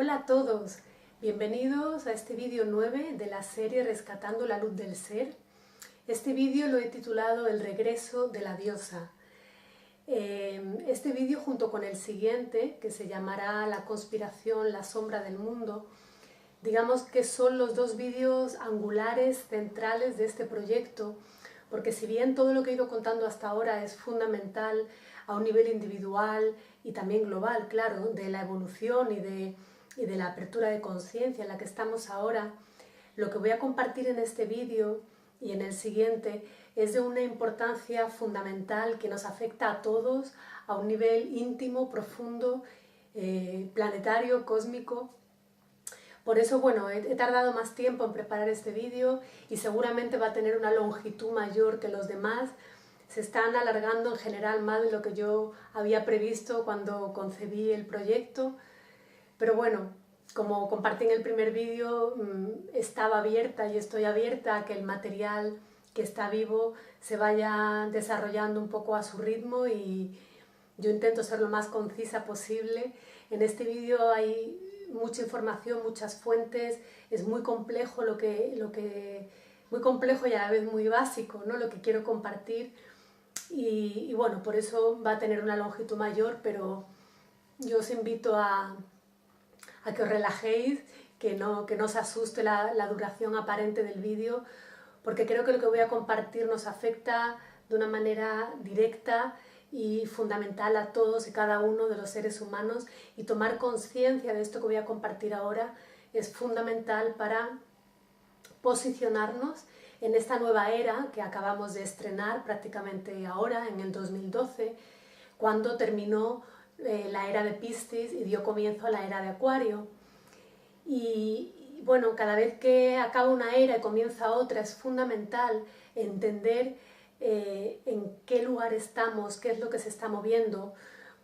Hola a todos, bienvenidos a este vídeo 9 de la serie Rescatando la Luz del Ser. Este vídeo lo he titulado El regreso de la diosa. Este vídeo junto con el siguiente, que se llamará La conspiración, la sombra del mundo, digamos que son los dos vídeos angulares centrales de este proyecto, porque si bien todo lo que he ido contando hasta ahora es fundamental a un nivel individual y también global, claro, de la evolución y de la apertura de conciencia en la que estamos ahora, lo que voy a compartir en este vídeo y en el siguiente es de una importancia fundamental que nos afecta a todos a un nivel íntimo, profundo, planetario, cósmico. Por eso, bueno, he tardado más tiempo en preparar este vídeo y seguramente va a tener una longitud mayor que los demás. Se están alargando en general más de lo que yo había previsto cuando concebí el proyecto. Pero bueno, como compartí en el primer vídeo, estaba abierta y estoy abierta a que el material que está vivo se vaya desarrollando un poco a su ritmo y yo intento ser lo más concisa posible. En este vídeo hay mucha información, muchas fuentes, es muy complejo muy complejo y a la vez muy básico, ¿no? Lo que quiero compartir y bueno, por eso va a tener una longitud mayor, pero yo os invito a que os relajéis, que no os asuste la duración aparente del vídeo, porque creo que lo que voy a compartir nos afecta de una manera directa y fundamental a todos y cada uno de los seres humanos, y tomar conciencia de esto que voy a compartir ahora es fundamental para posicionarnos en esta nueva era que acabamos de estrenar prácticamente ahora, en el 2012, cuando terminó la era de Piscis y dio comienzo a la era de Acuario. Y bueno, cada vez que acaba una era y comienza otra es fundamental entender en qué lugar estamos, qué es lo que se está moviendo,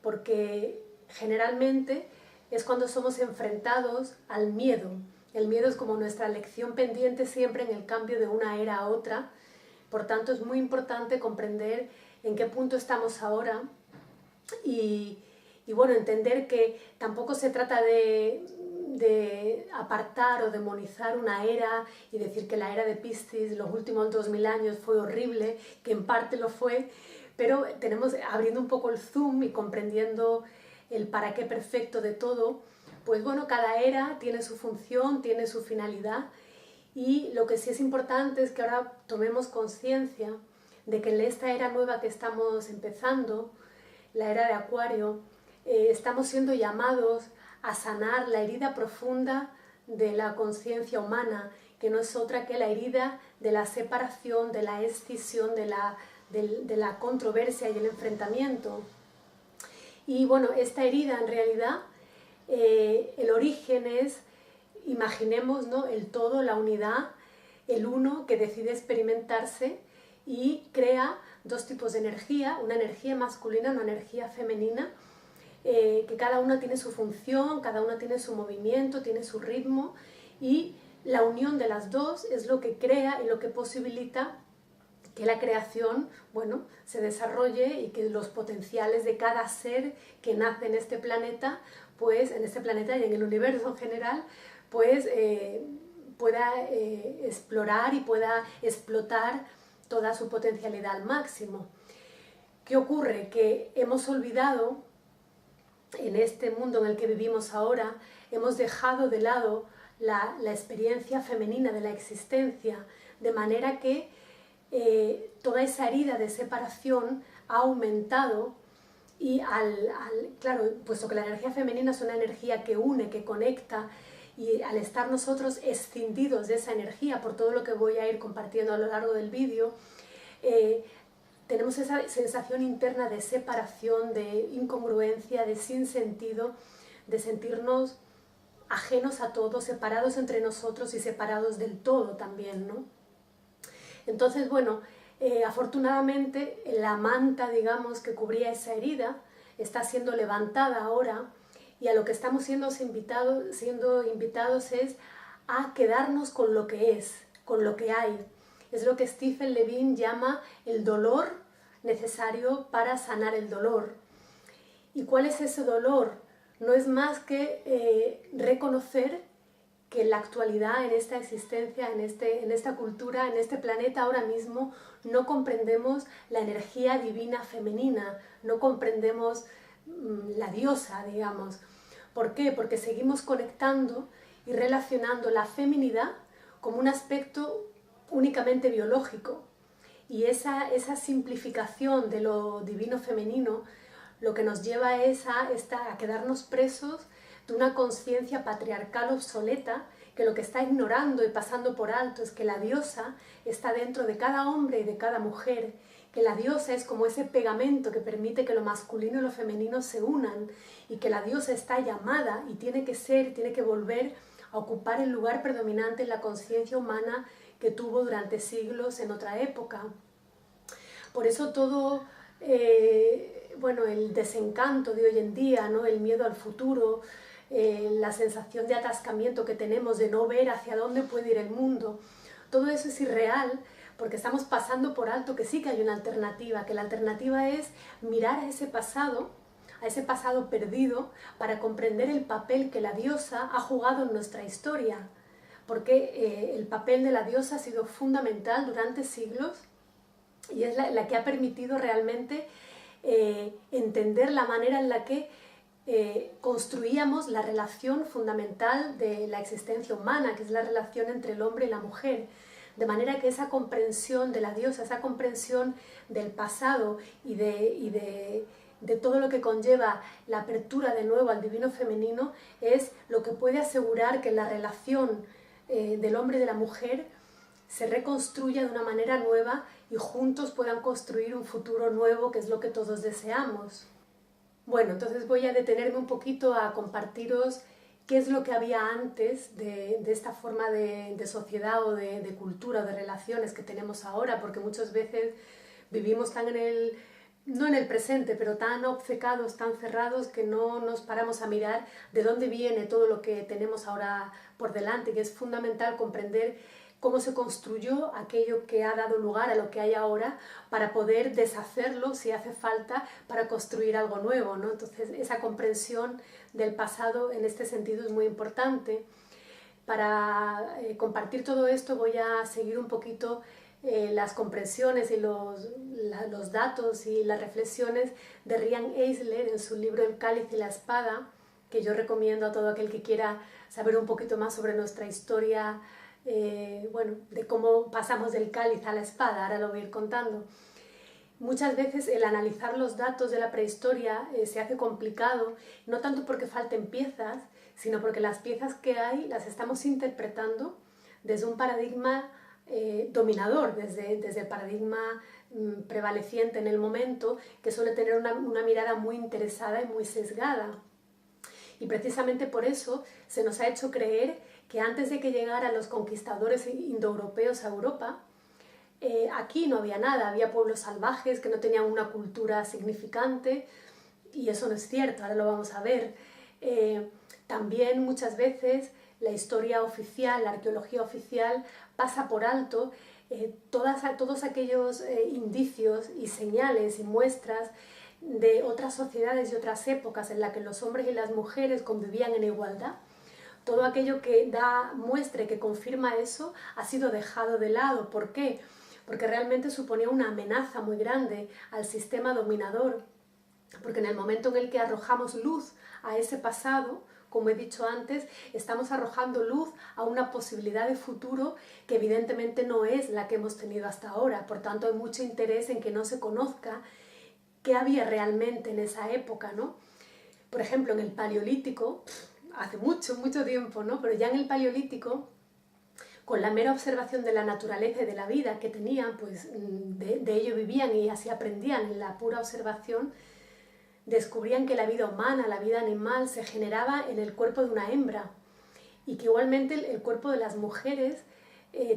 porque generalmente es cuando somos enfrentados al miedo. El miedo es como nuestra lección pendiente siempre en el cambio de una era a otra. Por tanto, es muy importante comprender en qué punto estamos ahora y bueno, entender que tampoco se trata de apartar o demonizar una era y decir que la era de Piscis los últimos 2000 años fue horrible, que en parte lo fue, pero abriendo un poco el zoom y comprendiendo el para qué perfecto de todo, pues bueno, cada era tiene su función, tiene su finalidad, y lo que sí es importante es que ahora tomemos conciencia de que en esta era nueva que estamos empezando, la era de Acuario, estamos siendo llamados a sanar la herida profunda de la conciencia humana, que no es otra que la herida de la separación, de la escisión, de la controversia y el enfrentamiento. Y bueno, esta herida en realidad, el origen es, imaginemos, ¿no?, el todo, la unidad, el uno que decide experimentarse y crea dos tipos de energía, una energía masculina, una energía femenina, que cada una tiene su función, cada una tiene su movimiento, tiene su ritmo, y la unión de las dos es lo que crea y lo que posibilita que la creación, bueno, se desarrolle y que los potenciales de cada ser que nace en este planeta, pues en este planeta y en el universo en general, pues pueda explorar y pueda explotar toda su potencialidad al máximo. ¿Qué ocurre? Que hemos olvidado, en este mundo en el que vivimos ahora, hemos dejado de lado la experiencia femenina de la existencia, de manera que toda esa herida de separación ha aumentado y claro, puesto que la energía femenina es una energía que une, que conecta, y al estar nosotros escindidos de esa energía, por todo lo que voy a ir compartiendo a lo largo del vídeo, tenemos esa sensación interna de separación, de incongruencia, de sinsentido, de sentirnos ajenos a todo, separados entre nosotros y separados del todo también, ¿no? Entonces, bueno, afortunadamente la manta, digamos, que cubría esa herida está siendo levantada ahora, y a lo que estamos siendo invitados es a quedarnos con lo que es, con lo que hay. Es lo que Stephen Levine llama el dolor necesario para sanar el dolor. ¿Y cuál es ese dolor? no es más que reconocer que en la actualidad, en esta existencia, en esta cultura, en este planeta ahora mismo, no comprendemos la energía divina femenina, no comprendemos la diosa, digamos. ¿Por qué? Porque seguimos conectando y relacionando la feminidad como un aspecto únicamente biológico. Y esa simplificación de lo divino femenino lo que nos lleva es a quedarnos presos de una conciencia patriarcal obsoleta que lo que está ignorando y pasando por alto es que la diosa está dentro de cada hombre y de cada mujer, que la diosa es como ese pegamento que permite que lo masculino y lo femenino se unan y que la diosa está llamada y tiene que volver a ocupar el lugar predominante en la conciencia humana que tuvo durante siglos en otra época. Por eso todo el desencanto de hoy en día, ¿no? El miedo al futuro, la sensación de atascamiento que tenemos de no ver hacia dónde puede ir el mundo, todo eso es irreal porque estamos pasando por alto que sí que hay una alternativa, que la alternativa es mirar a ese pasado perdido para comprender el papel que la diosa ha jugado en nuestra historia, porque el papel de la diosa ha sido fundamental durante siglos y es la que ha permitido realmente entender la manera en la que construíamos la relación fundamental de la existencia humana, que es la relación entre el hombre y la mujer, de manera que esa comprensión de la diosa, esa comprensión del pasado y de todo lo que conlleva la apertura de nuevo al divino femenino es lo que puede asegurar que la relación del hombre y de la mujer se reconstruya de una manera nueva y juntos puedan construir un futuro nuevo, que es lo que todos deseamos. Bueno, entonces voy a detenerme un poquito a compartiros qué es lo que había antes de esta forma de sociedad o de cultura o de relaciones que tenemos ahora, porque muchas veces vivimos tan no en el presente, pero tan obcecados, tan cerrados, que no nos paramos a mirar de dónde viene todo lo que tenemos ahora por delante, que es fundamental comprender cómo se construyó aquello que ha dado lugar a lo que hay ahora para poder deshacerlo si hace falta para construir algo nuevo, ¿no? Entonces esa comprensión del pasado en este sentido es muy importante. Para compartir todo esto voy a seguir un poquito las comprensiones y los datos y las reflexiones de Rian Eisler en su libro El cáliz y la espada, que yo recomiendo a todo aquel que quiera saber un poquito más sobre nuestra historia, de cómo pasamos del cáliz a la espada. Ahora lo voy a ir contando. Muchas veces el analizar los datos de la prehistoria se hace complicado, no tanto porque falten piezas, sino porque las piezas que hay las estamos interpretando desde un paradigma dominador, desde el paradigma prevaleciente en el momento, que suele tener una mirada muy interesada y muy sesgada. Y precisamente por eso se nos ha hecho creer que antes de que llegaran los conquistadores indoeuropeos a Europa, aquí no había nada, había pueblos salvajes que no tenían una cultura significante, y eso no es cierto, ahora lo vamos a ver. También muchas veces la historia oficial, la arqueología oficial, pasa por alto todos aquellos indicios y señales y muestras de otras sociedades y otras épocas en las que los hombres y las mujeres convivían en igualdad. Todo aquello que muestra y que confirma eso ha sido dejado de lado. ¿Por qué? Porque realmente suponía una amenaza muy grande al sistema dominador. Porque en el momento en el que arrojamos luz a ese pasado, como he dicho antes, estamos arrojando luz a una posibilidad de futuro que evidentemente no es la que hemos tenido hasta ahora. Por tanto, hay mucho interés en que no se conozca qué había realmente en esa época, ¿no? Por ejemplo, en el Paleolítico, hace mucho tiempo, ¿no? Pero ya en el Paleolítico, con la mera observación de la naturaleza y de la vida que tenían, pues de ello vivían y así aprendían en la pura observación, descubrían que la vida humana, la vida animal, se generaba en el cuerpo de una hembra y que igualmente el cuerpo de las mujeres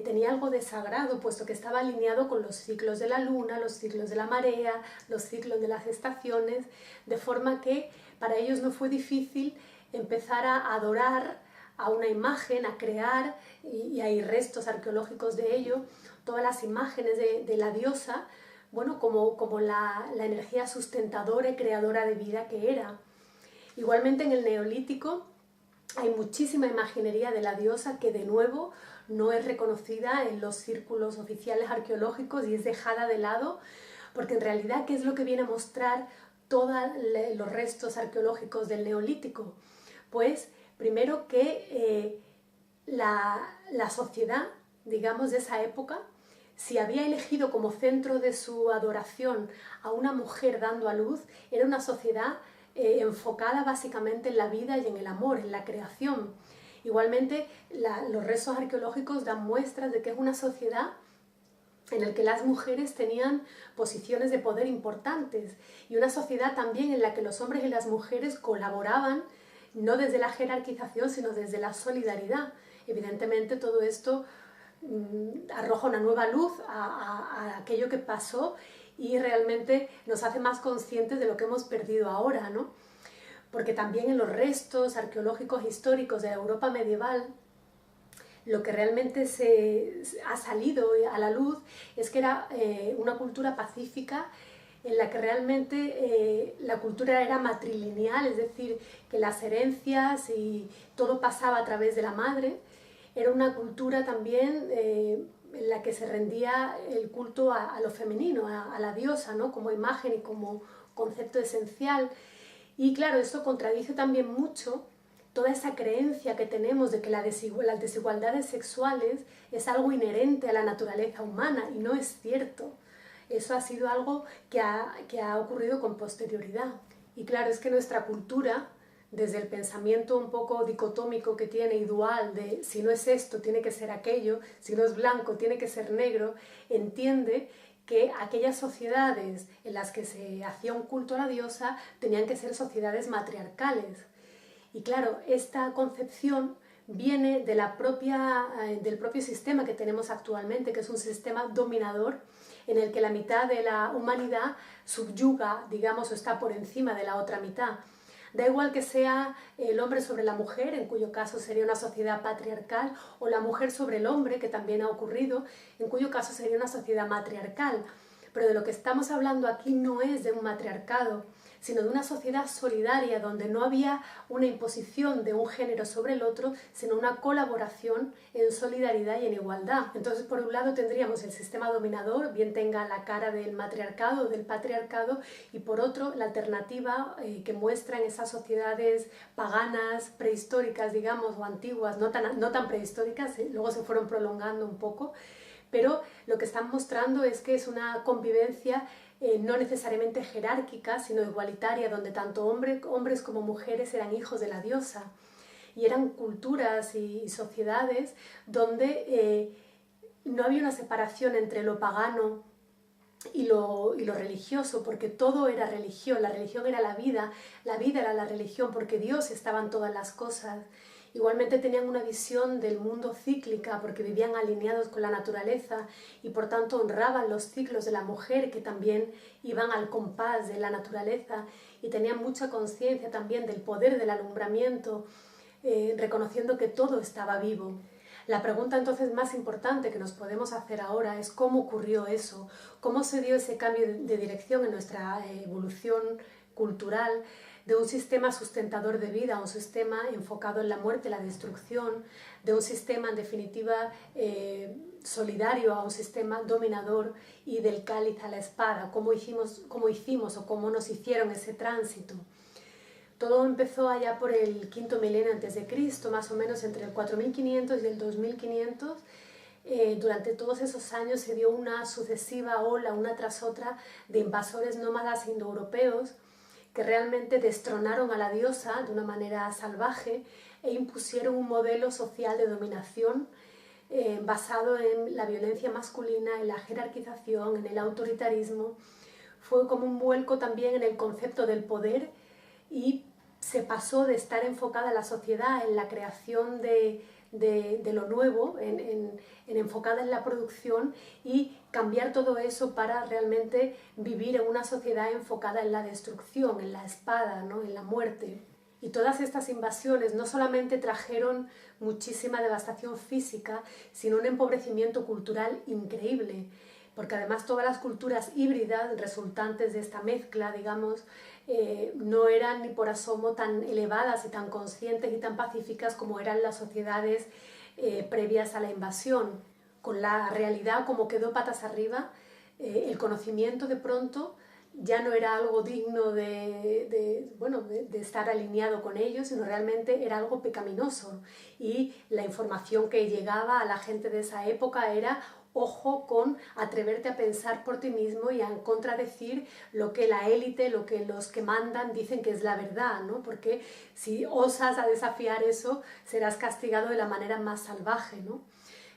tenía algo de sagrado, puesto que estaba alineado con los ciclos de la luna, los ciclos de la marea, los ciclos de las estaciones, de forma que para ellos no fue difícil empezar a adorar a una imagen, a crear, y hay restos arqueológicos de ello, todas las imágenes de la diosa, bueno, como la energía sustentadora y creadora de vida que era. Igualmente en el Neolítico hay muchísima imaginería de la diosa que de nuevo no es reconocida en los círculos oficiales arqueológicos y es dejada de lado, porque en realidad, ¿qué es lo que viene a mostrar todos los restos arqueológicos del Neolítico? Pues primero que la sociedad, digamos, de esa época, si había elegido como centro de su adoración a una mujer dando a luz, era una sociedad enfocada básicamente en la vida y en el amor, en la creación. Igualmente, los restos arqueológicos dan muestras de que es una sociedad en la que las mujeres tenían posiciones de poder importantes y una sociedad también en la que los hombres y las mujeres colaboraban no desde la jerarquización, sino desde la solidaridad. Evidentemente todo esto arroja una nueva luz a aquello que pasó y realmente nos hace más conscientes de lo que hemos perdido ahora, ¿no? Porque también en los restos arqueológicos históricos de la Europa medieval, lo que realmente ha salido a la luz es que era una cultura pacífica en la que realmente la cultura era matrilineal, es decir, que las herencias y todo pasaba a través de la madre. Era una cultura también en la que se rendía el culto a lo femenino, a la diosa, ¿no? Como imagen y como concepto esencial. Y claro, esto contradice también mucho toda esa creencia que tenemos de que las desigualdades sexuales es algo inherente a la naturaleza humana, y no es cierto. Eso ha sido algo que ha ocurrido con posterioridad. Y claro, es que nuestra cultura, desde el pensamiento un poco dicotómico que tiene y dual de si no es esto, tiene que ser aquello, si no es blanco, tiene que ser negro, entiende que aquellas sociedades en las que se hacía un culto a la diosa tenían que ser sociedades matriarcales. Y claro, esta concepción viene de del propio sistema que tenemos actualmente, que es un sistema dominador en el que la mitad de la humanidad subyuga, digamos, o está por encima de la otra mitad. Da igual que sea el hombre sobre la mujer, en cuyo caso sería una sociedad patriarcal, o la mujer sobre el hombre, que también ha ocurrido, en cuyo caso sería una sociedad matriarcal. Pero de lo que estamos hablando aquí no es de un matriarcado, sino de una sociedad solidaria donde no había una imposición de un género sobre el otro, sino una colaboración en solidaridad y en igualdad. Entonces, por un lado tendríamos el sistema dominador, bien tenga la cara del matriarcado o del patriarcado, y por otro la alternativa que muestran esas sociedades paganas, prehistóricas, digamos, o antiguas, no tan prehistóricas, luego se fueron prolongando un poco, pero lo que están mostrando es que es una convivencia no necesariamente jerárquica, sino igualitaria, donde tanto hombres como mujeres eran hijos de la diosa. Y eran culturas y sociedades donde no había una separación entre lo pagano y lo religioso, porque todo era religión. La religión era la vida era la religión, porque Dios estaba en todas las cosas. Igualmente tenían una visión del mundo cíclica porque vivían alineados con la naturaleza y por tanto honraban los ciclos de la mujer, que también iban al compás de la naturaleza, y tenían mucha conciencia también del poder del alumbramiento, reconociendo que todo estaba vivo. La pregunta entonces más importante que nos podemos hacer ahora es cómo ocurrió eso, cómo se dio ese cambio de dirección en nuestra evolución cultural, de un sistema sustentador de vida a un sistema enfocado en la muerte y la destrucción, de un sistema en definitiva solidario a un sistema dominador, y del cáliz a la espada, cómo hicimos o cómo nos hicieron ese tránsito. Todo empezó allá por el quinto milenio antes de Cristo, más o menos entre el 4500 y el 2500. Durante todos esos años se dio una sucesiva ola, una tras otra, de invasores nómadas indoeuropeos que realmente destronaron a la diosa de una manera salvaje e impusieron un modelo social de dominación basado en la violencia masculina, en la jerarquización, en el autoritarismo. Fue como un vuelco también en el concepto del poder, y se pasó de estar enfocada la sociedad en la creación de lo nuevo, enfocada en la producción, y cambiar todo eso para realmente vivir en una sociedad enfocada en la destrucción, en la espada, ¿no? En la muerte. Y todas estas invasiones no solamente trajeron muchísima devastación física, sino un empobrecimiento cultural increíble. porque además todas las culturas híbridas resultantes de esta mezcla, digamos, no eran ni por asomo tan elevadas y tan conscientes y tan pacíficas como eran las sociedades previas a la invasión. Con la realidad como quedó patas arriba, el conocimiento de pronto ya no era algo digno de estar alineado con ellos, sino realmente era algo pecaminoso. Y la información que llegaba a la gente de esa época era: ojo con atreverte a pensar por ti mismo y a contradecir lo que la élite, lo que los que mandan dicen que es la verdad, ¿no? Porque si osas a desafiar eso, serás castigado de la manera más salvaje, ¿no?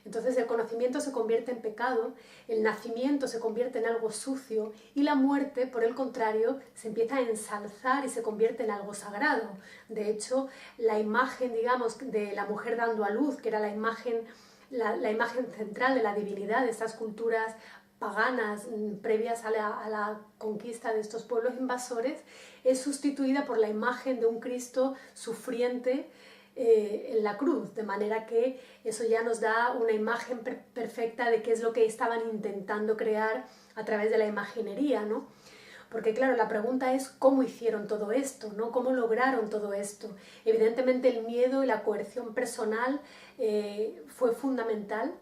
Entonces el conocimiento se convierte en pecado, el nacimiento se convierte en algo sucio y la muerte, por el contrario, se empieza a ensalzar y se convierte en algo sagrado. De hecho, la imagen, digamos, de la mujer dando a luz, que era la imagen central de la divinidad de estas culturas paganas previas a la conquista de estos pueblos invasores, es sustituida por la imagen de un Cristo sufriente en la cruz, de manera que eso ya nos da una imagen perfecta de qué es lo que estaban intentando crear a través de la imaginería, ¿no? Porque claro, la pregunta es cómo hicieron todo esto, ¿no? ¿Cómo lograron todo esto? Evidentemente el miedo y la coerción personal fue fundamental,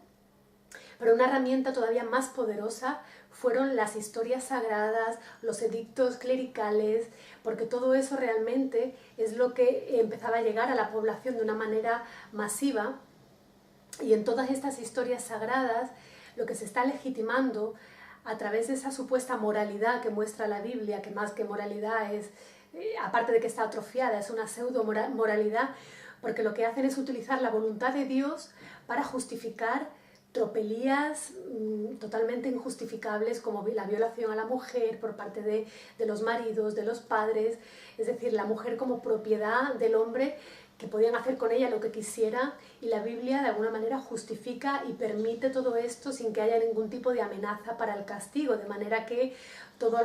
pero una herramienta todavía más poderosa fueron las historias sagradas, los edictos clericales, porque todo eso realmente es lo que empezaba a llegar a la población de una manera masiva. Y en todas estas historias sagradas lo que se está legitimando a través de esa supuesta moralidad que muestra la Biblia, que más que moralidad es, aparte de que está atrofiada, es una pseudo moralidad, porque lo que hacen es utilizar la voluntad de Dios para justificar tropelías totalmente injustificables, como la violación a la mujer por parte de los maridos, de los padres, es decir, la mujer como propiedad del hombre, que podían hacer con ella lo que quisiera, y la Biblia de alguna manera justifica y permite todo esto sin que haya ningún tipo de amenaza para el castigo, de manera que toda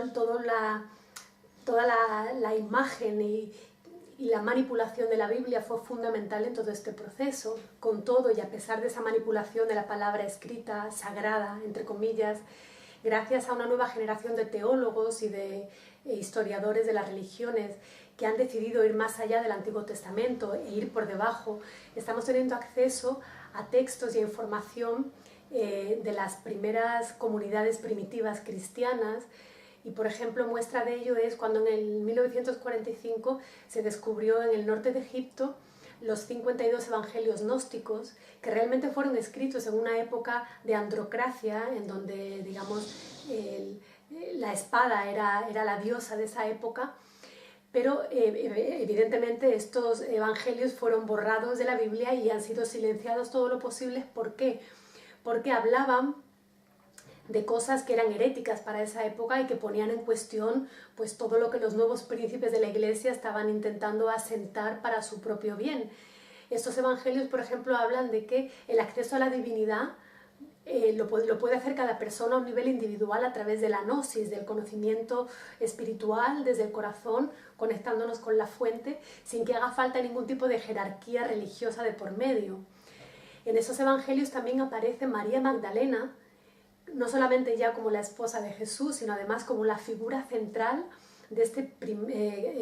la imagen y la manipulación de la Biblia fue fundamental en todo este proceso. Con todo, y a pesar de esa manipulación de la palabra escrita, sagrada, entre comillas, gracias a una nueva generación de teólogos y de historiadores de las religiones que han decidido ir más allá del Antiguo Testamento e ir por debajo, estamos teniendo acceso a textos y a información de las primeras comunidades primitivas cristianas. Y, por ejemplo, muestra de ello es cuando en el 1945 se descubrió en el norte de Egipto los 52 evangelios gnósticos, que realmente fueron escritos en una época de androcracia, en donde, digamos, la espada era la diosa de esa época, pero evidentemente estos evangelios fueron borrados de la Biblia y han sido silenciados todo lo posible. ¿Por qué? Porque hablaban de cosas que eran heréticas para esa época y que ponían en cuestión pues todo lo que los nuevos príncipes de la Iglesia estaban intentando asentar para su propio bien. Estos evangelios, por ejemplo, hablan de que el acceso a la divinidad lo puede hacer cada persona a un nivel individual a través de la gnosis, del conocimiento espiritual desde el corazón, conectándonos con la fuente, sin que haga falta ningún tipo de jerarquía religiosa de por medio. En esos evangelios también aparece María Magdalena, no solamente ya como la esposa de Jesús, sino además como la figura central de este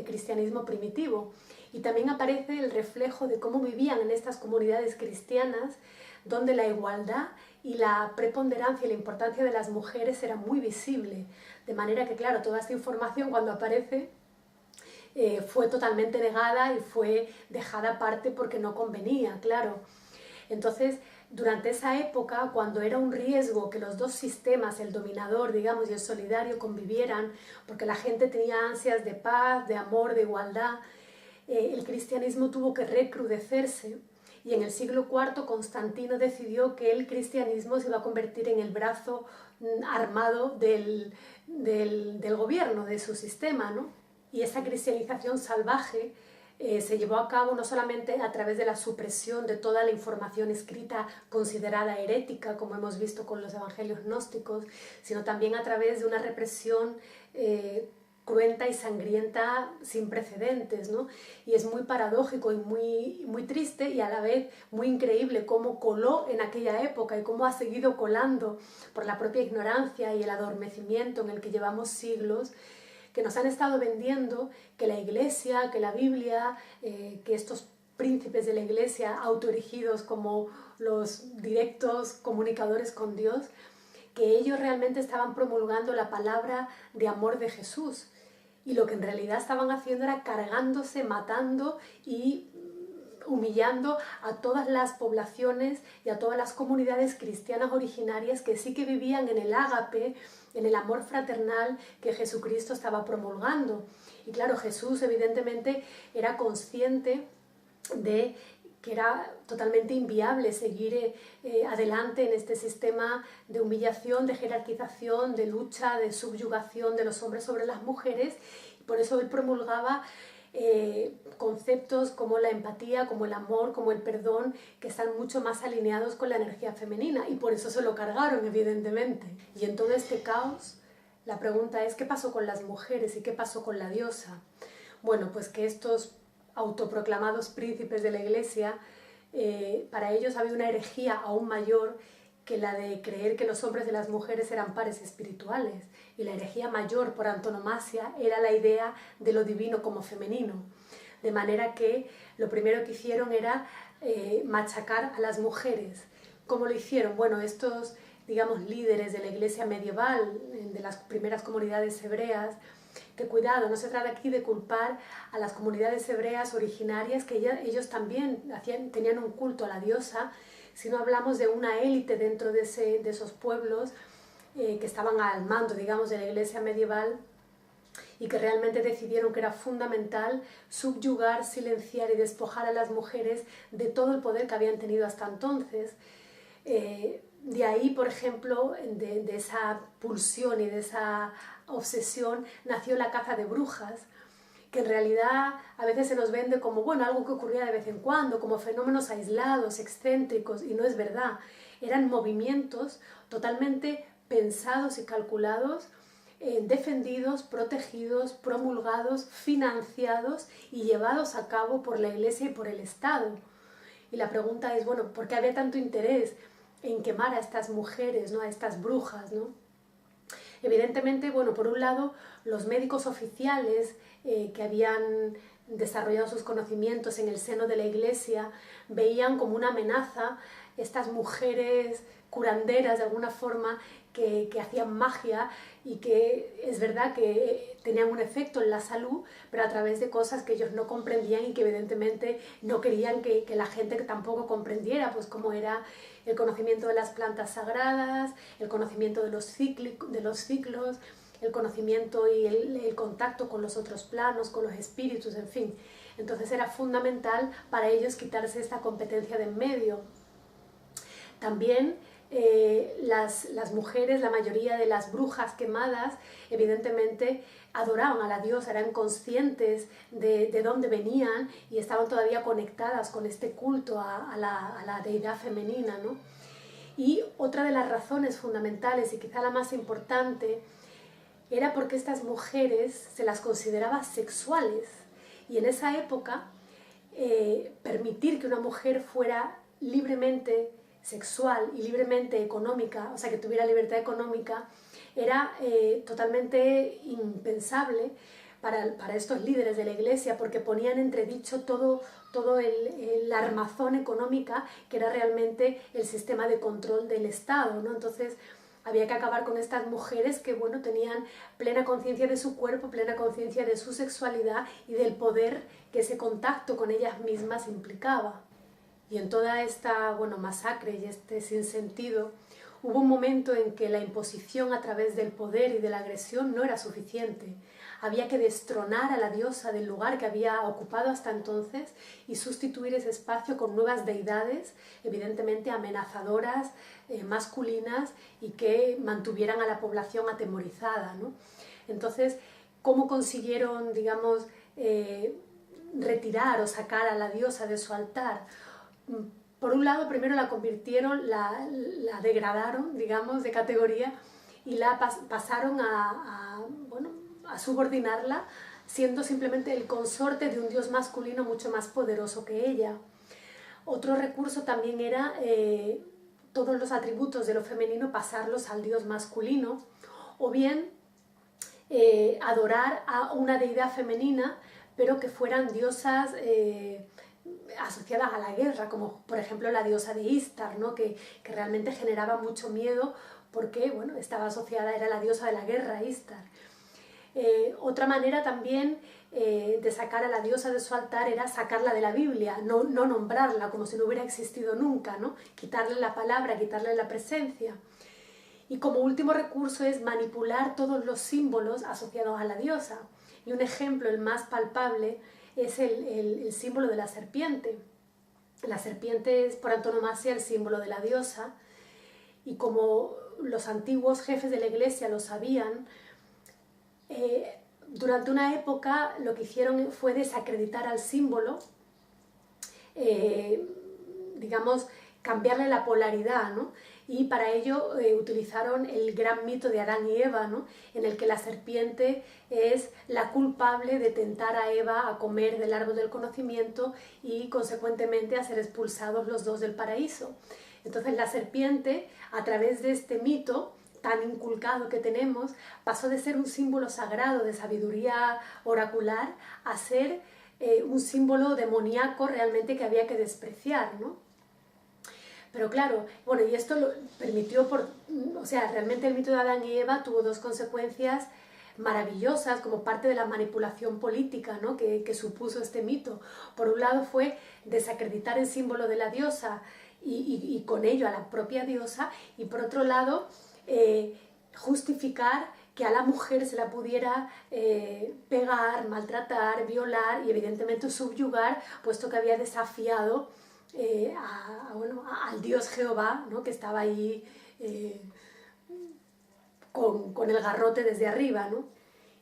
cristianismo primitivo. Y también aparece el reflejo de cómo vivían en estas comunidades cristianas, donde la igualdad y la preponderancia y la importancia de las mujeres era muy visible. De manera que, claro, toda esta información cuando aparece fue totalmente negada y fue dejada aparte porque no convenía, claro. Entonces, durante esa época, cuando era un riesgo que los dos sistemas, el dominador, digamos, y el solidario, convivieran, porque la gente tenía ansias de paz, de amor, de igualdad, el cristianismo tuvo que recrudecerse, y en el siglo IV Constantino decidió que el cristianismo se iba a convertir en el brazo armado del gobierno, de su sistema, ¿no? Y esa cristianización salvaje se llevó a cabo no solamente a través de la supresión de toda la información escrita considerada herética, como hemos visto con los evangelios gnósticos, sino también a través de una represión cruenta y sangrienta sin precedentes, ¿no? Y es muy paradójico y muy triste y a la vez muy increíble cómo coló en aquella época y cómo ha seguido colando por la propia ignorancia y el adormecimiento en el que llevamos siglos, que nos han estado vendiendo que la Iglesia, que la Biblia, que estos príncipes de la Iglesia autoerigidos como los directos comunicadores con Dios, que ellos realmente estaban promulgando la palabra de amor de Jesús. Y lo que en realidad estaban haciendo era cargándose, matando y humillando a todas las poblaciones y a todas las comunidades cristianas originarias que sí que vivían en el ágape, en el amor fraternal que Jesucristo estaba promulgando. Y claro, Jesús evidentemente era consciente de que era totalmente inviable seguir adelante en este sistema de humillación, de jerarquización, de lucha, de subyugación de los hombres sobre las mujeres. Y por eso él promulgaba conceptos como la empatía, como el amor, como el perdón, que están mucho más alineados con la energía femenina. Y por eso se lo cargaron, evidentemente. Y en todo este caos, la pregunta es, ¿qué pasó con las mujeres y qué pasó con la diosa? Bueno, pues que estos autoproclamados príncipes de la Iglesia, para ellos había una herejía aún mayor que la de creer que los hombres y las mujeres eran pares espirituales. Y la herejía mayor por antonomasia era la idea de lo divino como femenino. De manera que lo primero que hicieron era machacar a las mujeres. ¿Cómo lo hicieron? Bueno, estos, digamos, líderes de la Iglesia medieval, de las primeras comunidades hebreas, que cuidado, no se trata aquí de culpar a las comunidades hebreas originarias, que ellos también tenían un culto a la diosa, sino hablamos de una élite dentro de esos pueblos que estaban al mando, digamos, de la Iglesia medieval y que realmente decidieron que era fundamental subyugar, silenciar y despojar a las mujeres de todo el poder que habían tenido hasta entonces. De ahí, por ejemplo, de esa pulsión y de esa obsesión nació la caza de brujas, que en realidad a veces se nos vende como, bueno, algo que ocurría de vez en cuando, como fenómenos aislados, excéntricos, y no es verdad. Eran movimientos totalmente pensados y calculados, defendidos, protegidos, promulgados, financiados y llevados a cabo por la Iglesia y por el Estado. Y la pregunta es, bueno, ¿por qué había tanto interés en quemar a estas mujeres, ¿no? A estas brujas, ¿no? Evidentemente, bueno, por un lado, los médicos oficiales que habían desarrollado sus conocimientos en el seno de la Iglesia veían como una amenaza estas mujeres curanderas de alguna forma que hacían magia y que es verdad que tenían un efecto en la salud, pero a través de cosas que ellos no comprendían y que evidentemente no querían que la gente tampoco comprendiera, pues como era el conocimiento de las plantas sagradas, el conocimiento de los ciclos, el conocimiento y el contacto con los otros planos, con los espíritus, en fin. Entonces era fundamental para ellos quitarse esta competencia de en medio. También las mujeres, la mayoría de las brujas quemadas, evidentemente adoraban a la diosa, eran conscientes de dónde venían y estaban todavía conectadas con este culto a la deidad femenina, ¿no? Y otra de las razones fundamentales, y quizá la más importante, era porque estas mujeres se las consideraba sexuales. Y en esa época, permitir que una mujer fuera libremente sexual y libremente económica, o sea, que tuviera libertad económica, era totalmente impensable para estos líderes de la Iglesia, porque ponían en entredicho todo el armazón económica que era realmente el sistema de control del Estado, ¿no? Entonces había que acabar con estas mujeres que, bueno, tenían plena conciencia de su cuerpo, plena conciencia de su sexualidad y del poder que ese contacto con ellas mismas implicaba. Y en toda esta, bueno, masacre y este sinsentido, hubo un momento en que la imposición a través del poder y de la agresión no era suficiente. Había que destronar a la diosa del lugar que había ocupado hasta entonces y sustituir ese espacio con nuevas deidades, evidentemente amenazadoras, masculinas y que mantuvieran a la población atemorizada, ¿no? Entonces, ¿cómo consiguieron, digamos, retirar o sacar a la diosa de su altar? Por un lado, primero la convirtieron, la degradaron, digamos, de categoría y la pasaron a subordinarla, siendo simplemente el consorte de un dios masculino mucho más poderoso que ella. Otro recurso también era todos los atributos de lo femenino pasarlos al dios masculino, o bien adorar a una deidad femenina, pero que fueran diosas asociadas a la guerra, como por ejemplo la diosa de Istar, ¿no? que realmente generaba mucho miedo porque bueno, estaba asociada, era la diosa de la guerra, Istar. Otra manera también de sacar a la diosa de su altar era sacarla de la Biblia, no nombrarla como si no hubiera existido nunca, ¿no? Quitarle la palabra, quitarle la presencia. Y como último recurso es manipular todos los símbolos asociados a la diosa. Y un ejemplo, el más palpable, es el símbolo de la serpiente. La serpiente es por antonomasia el símbolo de la diosa, y como los antiguos jefes de la iglesia lo sabían, durante una época lo que hicieron fue desacreditar al símbolo, digamos, cambiarle la polaridad, ¿no? Y para ello utilizaron el gran mito de Adán y Eva, ¿no? En el que la serpiente es la culpable de tentar a Eva a comer del árbol del conocimiento y consecuentemente a ser expulsados los dos del paraíso. Entonces la serpiente, a través de este mito tan inculcado que tenemos, pasó de ser un símbolo sagrado de sabiduría oracular a ser un símbolo demoníaco realmente que había que despreciar, ¿no? Pero claro, bueno, y esto lo permitió, o sea, realmente el mito de Adán y Eva tuvo dos consecuencias maravillosas como parte de la manipulación política, ¿no? que supuso este mito. Por un lado fue desacreditar el símbolo de la diosa y con ello a la propia diosa, y por otro lado justificar que a la mujer se la pudiera pegar, maltratar, violar y evidentemente subyugar, puesto que había desafiado al dios Jehová, ¿no? que estaba ahí con el garrote desde arriba, ¿no?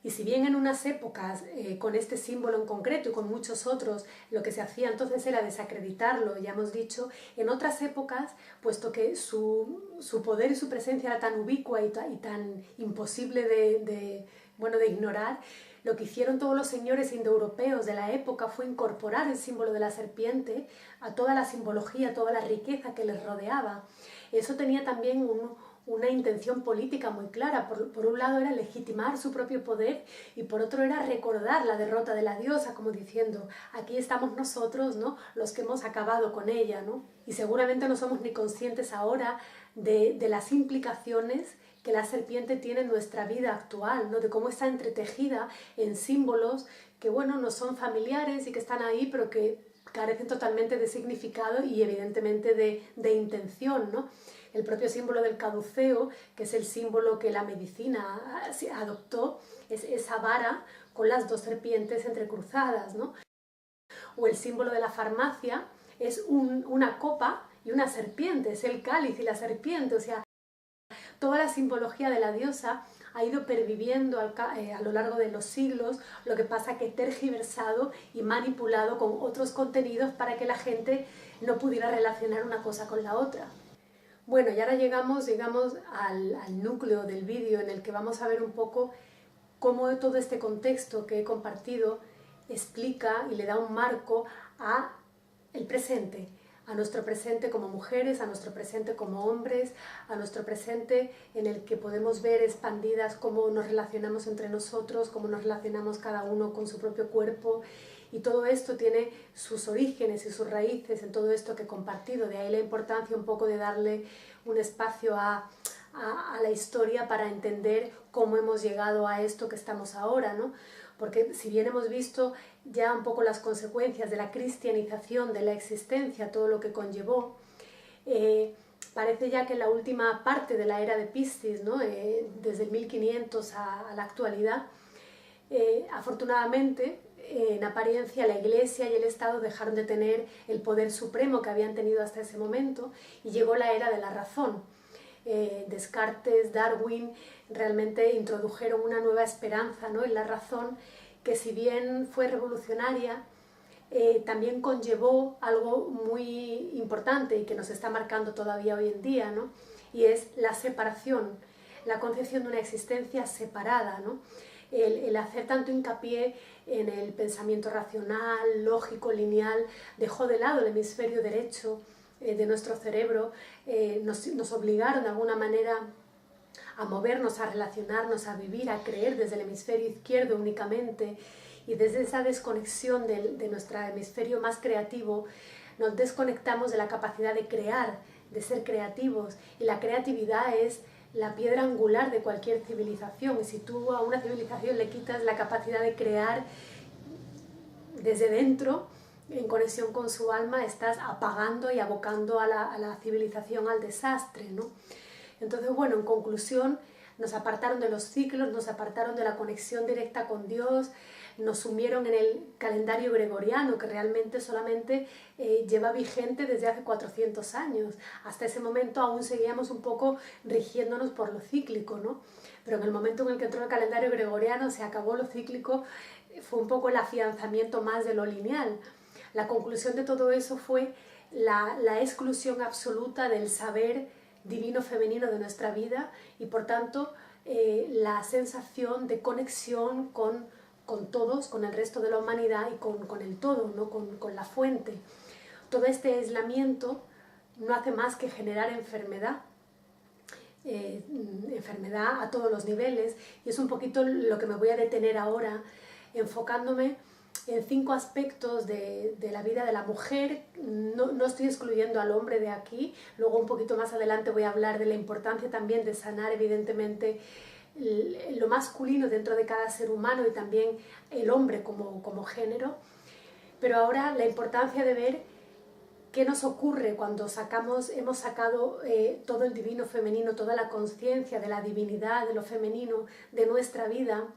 Y si bien en unas épocas, con este símbolo en concreto y con muchos otros, lo que se hacía entonces era desacreditarlo, ya hemos dicho, en otras épocas, puesto que su poder y su presencia era tan ubicua y tan imposible de ignorar, lo que hicieron todos los señores indoeuropeos de la época fue incorporar el símbolo de la serpiente a toda la simbología, a toda la riqueza que les rodeaba. Eso tenía también una intención política muy clara. Por un lado era legitimar su propio poder y por otro era recordar la derrota de la diosa, como diciendo, aquí estamos nosotros, ¿no? Los que hemos acabado con ella, ¿no? Y seguramente no somos ni conscientes ahora de las implicaciones que la serpiente tiene en nuestra vida actual, ¿no? De cómo está entretejida en símbolos que, bueno, no son familiares y que están ahí, pero que carecen totalmente de significado y evidentemente de intención, ¿no? El propio símbolo del caduceo, que es el símbolo que la medicina adoptó, es esa vara con las dos serpientes entrecruzadas, ¿no? O el símbolo de la farmacia es una copa y una serpiente, es el cáliz y la serpiente, o sea, toda la simbología de la diosa ha ido perviviendo a lo largo de los siglos, lo que pasa que tergiversado y manipulado con otros contenidos para que la gente no pudiera relacionar una cosa con la otra. Bueno, y ahora llegamos al núcleo del vídeo en el que vamos a ver un poco cómo todo este contexto que he compartido explica y le da un marco a el presente, a nuestro presente como mujeres, a nuestro presente como hombres, a nuestro presente en el que podemos ver expandidas cómo nos relacionamos entre nosotros, cómo nos relacionamos cada uno con su propio cuerpo, y todo esto tiene sus orígenes y sus raíces en todo esto que he compartido. De ahí la importancia un poco de darle un espacio a la historia para entender cómo hemos llegado a esto que estamos ahora, ¿no? Porque si bien hemos visto ya un poco las consecuencias de la cristianización de la existencia, todo lo que conllevó, parece ya que en la última parte de la era de Piscis, ¿no? Desde el 1500 a la actualidad, afortunadamente, en apariencia la Iglesia y el Estado dejaron de tener el poder supremo que habían tenido hasta ese momento y llegó la era de la razón. Descartes, Darwin realmente introdujeron una nueva esperanza, ¿no? En la razón, que si bien fue revolucionaria, también conllevó algo muy importante y que nos está marcando todavía hoy en día, ¿no? Y es la separación, la concepción de una existencia separada, ¿no? el hacer tanto hincapié en el pensamiento racional, lógico, lineal, dejó de lado el hemisferio derecho de nuestro cerebro, nos obligaron de alguna manera a movernos, a relacionarnos, a vivir, a creer desde el hemisferio izquierdo únicamente, y desde esa desconexión de nuestro hemisferio más creativo nos desconectamos de la capacidad de crear, de ser creativos, y la creatividad es la piedra angular de cualquier civilización, y si tú a una civilización le quitas la capacidad de crear desde dentro, en conexión con su alma, estás apagando y abocando a la civilización al desastre, ¿no? Entonces, bueno, en conclusión, nos apartaron de los ciclos, nos apartaron de la conexión directa con Dios, nos sumieron en el calendario gregoriano, que realmente solamente lleva vigente desde hace 400 años. Hasta ese momento aún seguíamos un poco rigiéndonos por lo cíclico, ¿no? Pero en el momento en el que entró el calendario gregoriano, se acabó lo cíclico, fue un poco el afianzamiento más de lo lineal. La conclusión de todo eso fue la exclusión absoluta del saber divino femenino de nuestra vida, y por tanto la sensación de conexión con todos, con el resto de la humanidad y con el todo, ¿no? con la fuente. Todo este aislamiento no hace más que generar enfermedad, enfermedad a todos los niveles, y es un poquito lo que me voy a detener ahora, enfocándome en 5 aspectos de la vida de la mujer. No estoy excluyendo al hombre de aquí, luego un poquito más adelante voy a hablar de la importancia también de sanar evidentemente lo masculino dentro de cada ser humano, y también el hombre como género, pero ahora la importancia de ver qué nos ocurre cuando hemos sacado todo el divino femenino, toda la conciencia de la divinidad, de lo femenino de nuestra vida.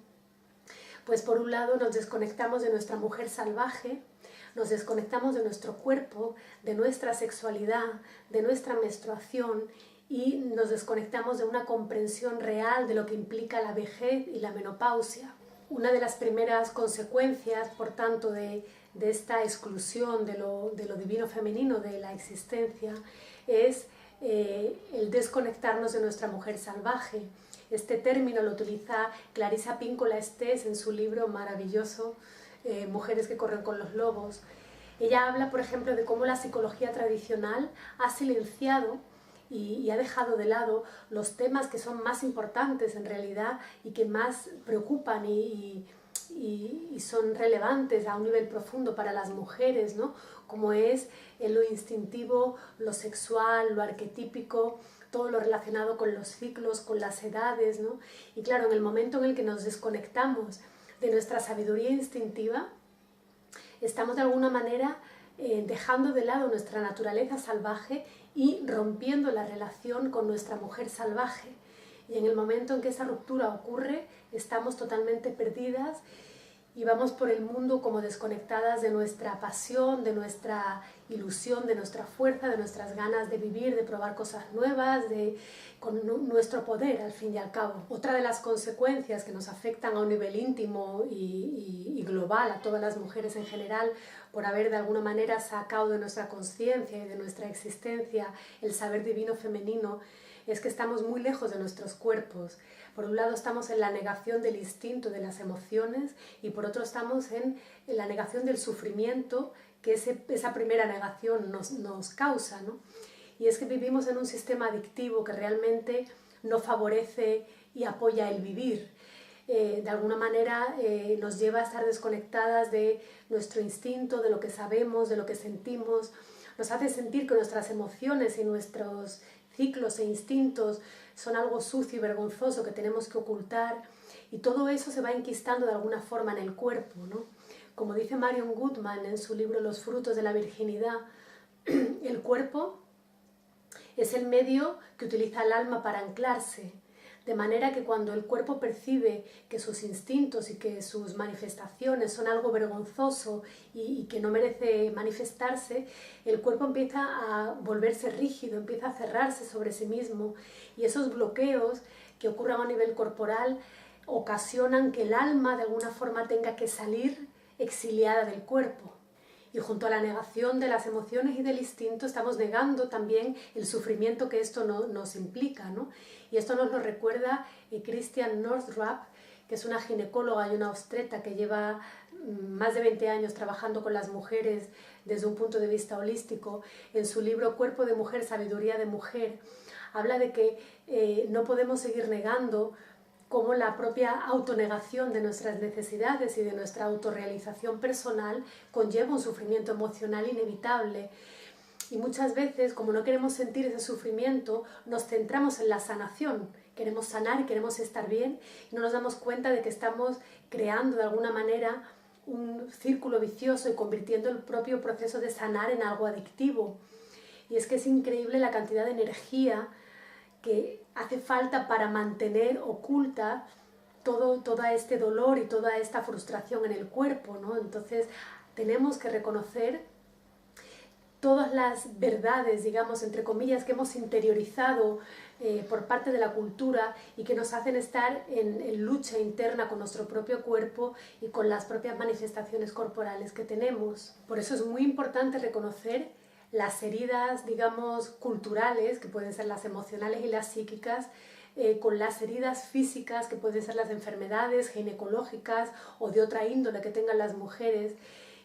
Pues por un lado nos desconectamos de nuestra mujer salvaje, nos desconectamos de nuestro cuerpo, de nuestra sexualidad, de nuestra menstruación, y nos desconectamos de una comprensión real de lo que implica la vejez y la menopausia. Una de las primeras consecuencias, por tanto, de esta exclusión de lo divino femenino de la existencia es el desconectarnos de nuestra mujer salvaje. Este término lo utiliza Clarissa Pinkola Estés en su libro maravilloso, Mujeres que corren con los lobos. Ella habla, por ejemplo, de cómo la psicología tradicional ha silenciado y ha dejado de lado los temas que son más importantes en realidad y que más preocupan y son relevantes a un nivel profundo para las mujeres, ¿no? Como es lo instintivo, lo sexual, lo arquetípico, todo lo relacionado con los ciclos, con las edades, ¿no? Y claro, en el momento en el que nos desconectamos de nuestra sabiduría instintiva, estamos de alguna manera dejando de lado nuestra naturaleza salvaje y rompiendo la relación con nuestra mujer salvaje. Y en el momento en que esa ruptura ocurre, estamos totalmente perdidas y vamos por el mundo como desconectadas de nuestra pasión, de nuestra ilusión, de nuestra fuerza, de nuestras ganas de vivir, de probar cosas nuevas, con nuestro poder al fin y al cabo. Otra de las consecuencias que nos afectan a un nivel íntimo y global a todas las mujeres en general, por haber de alguna manera sacado de nuestra conciencia y de nuestra existencia el saber divino femenino, es que estamos muy lejos de nuestros cuerpos. Por un lado estamos en la negación del instinto, de las emociones, y por otro estamos en la negación del sufrimiento que esa primera negación nos causa, ¿no? Y es que vivimos en un sistema adictivo que realmente no favorece y apoya el vivir. De alguna manera nos lleva a estar desconectadas de nuestro instinto, de lo que sabemos, de lo que sentimos. Nos hace sentir que nuestras emociones y nuestros ciclos e instintos son algo sucio y vergonzoso que tenemos que ocultar, y todo eso se va enquistando de alguna forma en el cuerpo, ¿no? Como dice Marion Goodman en su libro Los frutos de la virginidad, el cuerpo es el medio que utiliza el alma para anclarse, de manera que cuando el cuerpo percibe que sus instintos y que sus manifestaciones son algo vergonzoso y que no merece manifestarse, el cuerpo empieza a volverse rígido, empieza a cerrarse sobre sí mismo, y esos bloqueos que ocurren a nivel corporal ocasionan que el alma de alguna forma tenga que salir exiliada del cuerpo. Y junto a la negación de las emociones y del instinto estamos negando también el sufrimiento que esto nos implica, ¿no? Y esto nos lo recuerda Christian Northrup, que es una ginecóloga y una obstetra que lleva más de 20 años trabajando con las mujeres desde un punto de vista holístico, en su libro Cuerpo de Mujer, Sabiduría de Mujer, habla de que no podemos seguir negando cómo la propia autonegación de nuestras necesidades y de nuestra autorrealización personal conlleva un sufrimiento emocional inevitable. Y muchas veces, como no queremos sentir ese sufrimiento, nos centramos en la sanación. Queremos sanar y queremos estar bien y no nos damos cuenta de que estamos creando de alguna manera un círculo vicioso y convirtiendo el propio proceso de sanar en algo adictivo. Y es que es increíble la cantidad de energía que hace falta para mantener oculta todo este dolor y toda esta frustración en el cuerpo, ¿no? Entonces tenemos que reconocer todas las verdades, digamos, entre comillas, que hemos interiorizado por parte de la cultura y que nos hacen estar en lucha interna con nuestro propio cuerpo y con las propias manifestaciones corporales que tenemos. Por eso es muy importante reconocer las heridas, digamos, culturales, que pueden ser las emocionales y las psíquicas, con las heridas físicas, que pueden ser las enfermedades ginecológicas o de otra índole que tengan las mujeres.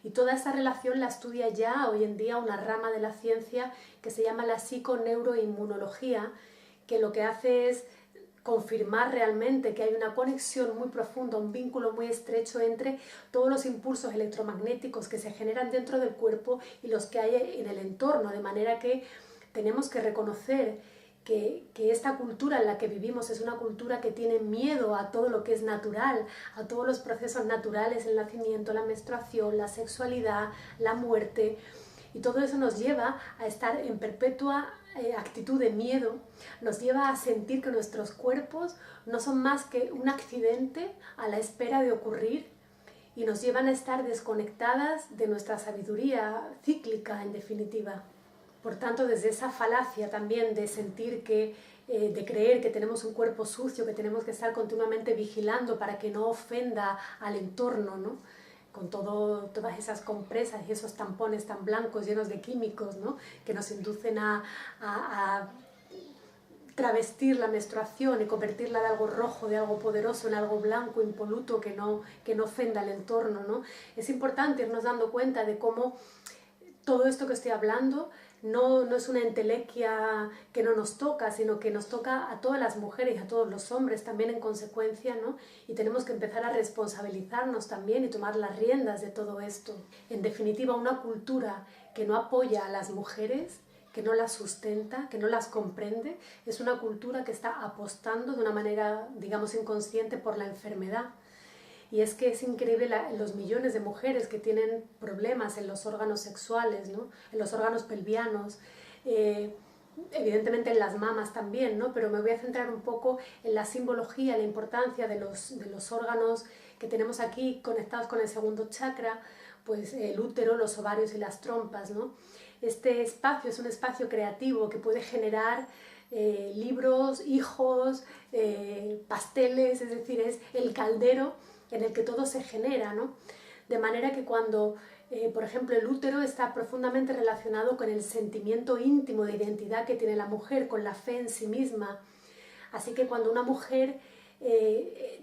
Y toda esta relación la estudia ya hoy en día una rama de la ciencia que se llama la psiconeuroinmunología, que lo que hace es confirmar realmente que hay una conexión muy profunda, un vínculo muy estrecho entre todos los impulsos electromagnéticos que se generan dentro del cuerpo y los que hay en el entorno, de manera que tenemos que reconocer que esta cultura en la que vivimos es una cultura que tiene miedo a todo lo que es natural, a todos los procesos naturales, el nacimiento, la menstruación, la sexualidad, la muerte, y todo eso nos lleva a estar en perpetua actitud de miedo, nos lleva a sentir que nuestros cuerpos no son más que un accidente a la espera de ocurrir y nos llevan a estar desconectadas de nuestra sabiduría cíclica, en definitiva. Por tanto, desde esa falacia también de sentir que, de creer que tenemos un cuerpo sucio, que tenemos que estar continuamente vigilando para que no ofenda al entorno, ¿no? Con todas esas compresas y esos tampones tan blancos llenos de químicos, ¿no? Que nos inducen a travestir la menstruación y convertirla de algo rojo, de algo poderoso, en algo blanco, impoluto, que no ofenda al entorno, ¿no? Es importante irnos dando cuenta de cómo todo esto que estoy hablando no es una entelequia que no nos toca, sino que nos toca a todas las mujeres y a todos los hombres también en consecuencia, ¿no? Y tenemos que empezar a responsabilizarnos también y tomar las riendas de todo esto. En definitiva, una cultura que no apoya a las mujeres, que no las sustenta, que no las comprende, es una cultura que está apostando de una manera, digamos, inconsciente por la enfermedad. Y es que es increíble los millones de mujeres que tienen problemas en los órganos sexuales, ¿no? En los órganos pelvianos, evidentemente en las mamas también, ¿no? Pero me voy a centrar un poco en la simbología, la importancia de los órganos que tenemos aquí conectados con el segundo chakra, pues el útero, los ovarios y las trompas, ¿no? Este espacio es un espacio creativo que puede generar libros, hijos, pasteles, es decir, es el caldero en el que todo se genera, ¿no? De manera que cuando, por ejemplo, el útero está profundamente relacionado con el sentimiento íntimo de identidad que tiene la mujer, con la fe en sí misma. Así que cuando una mujer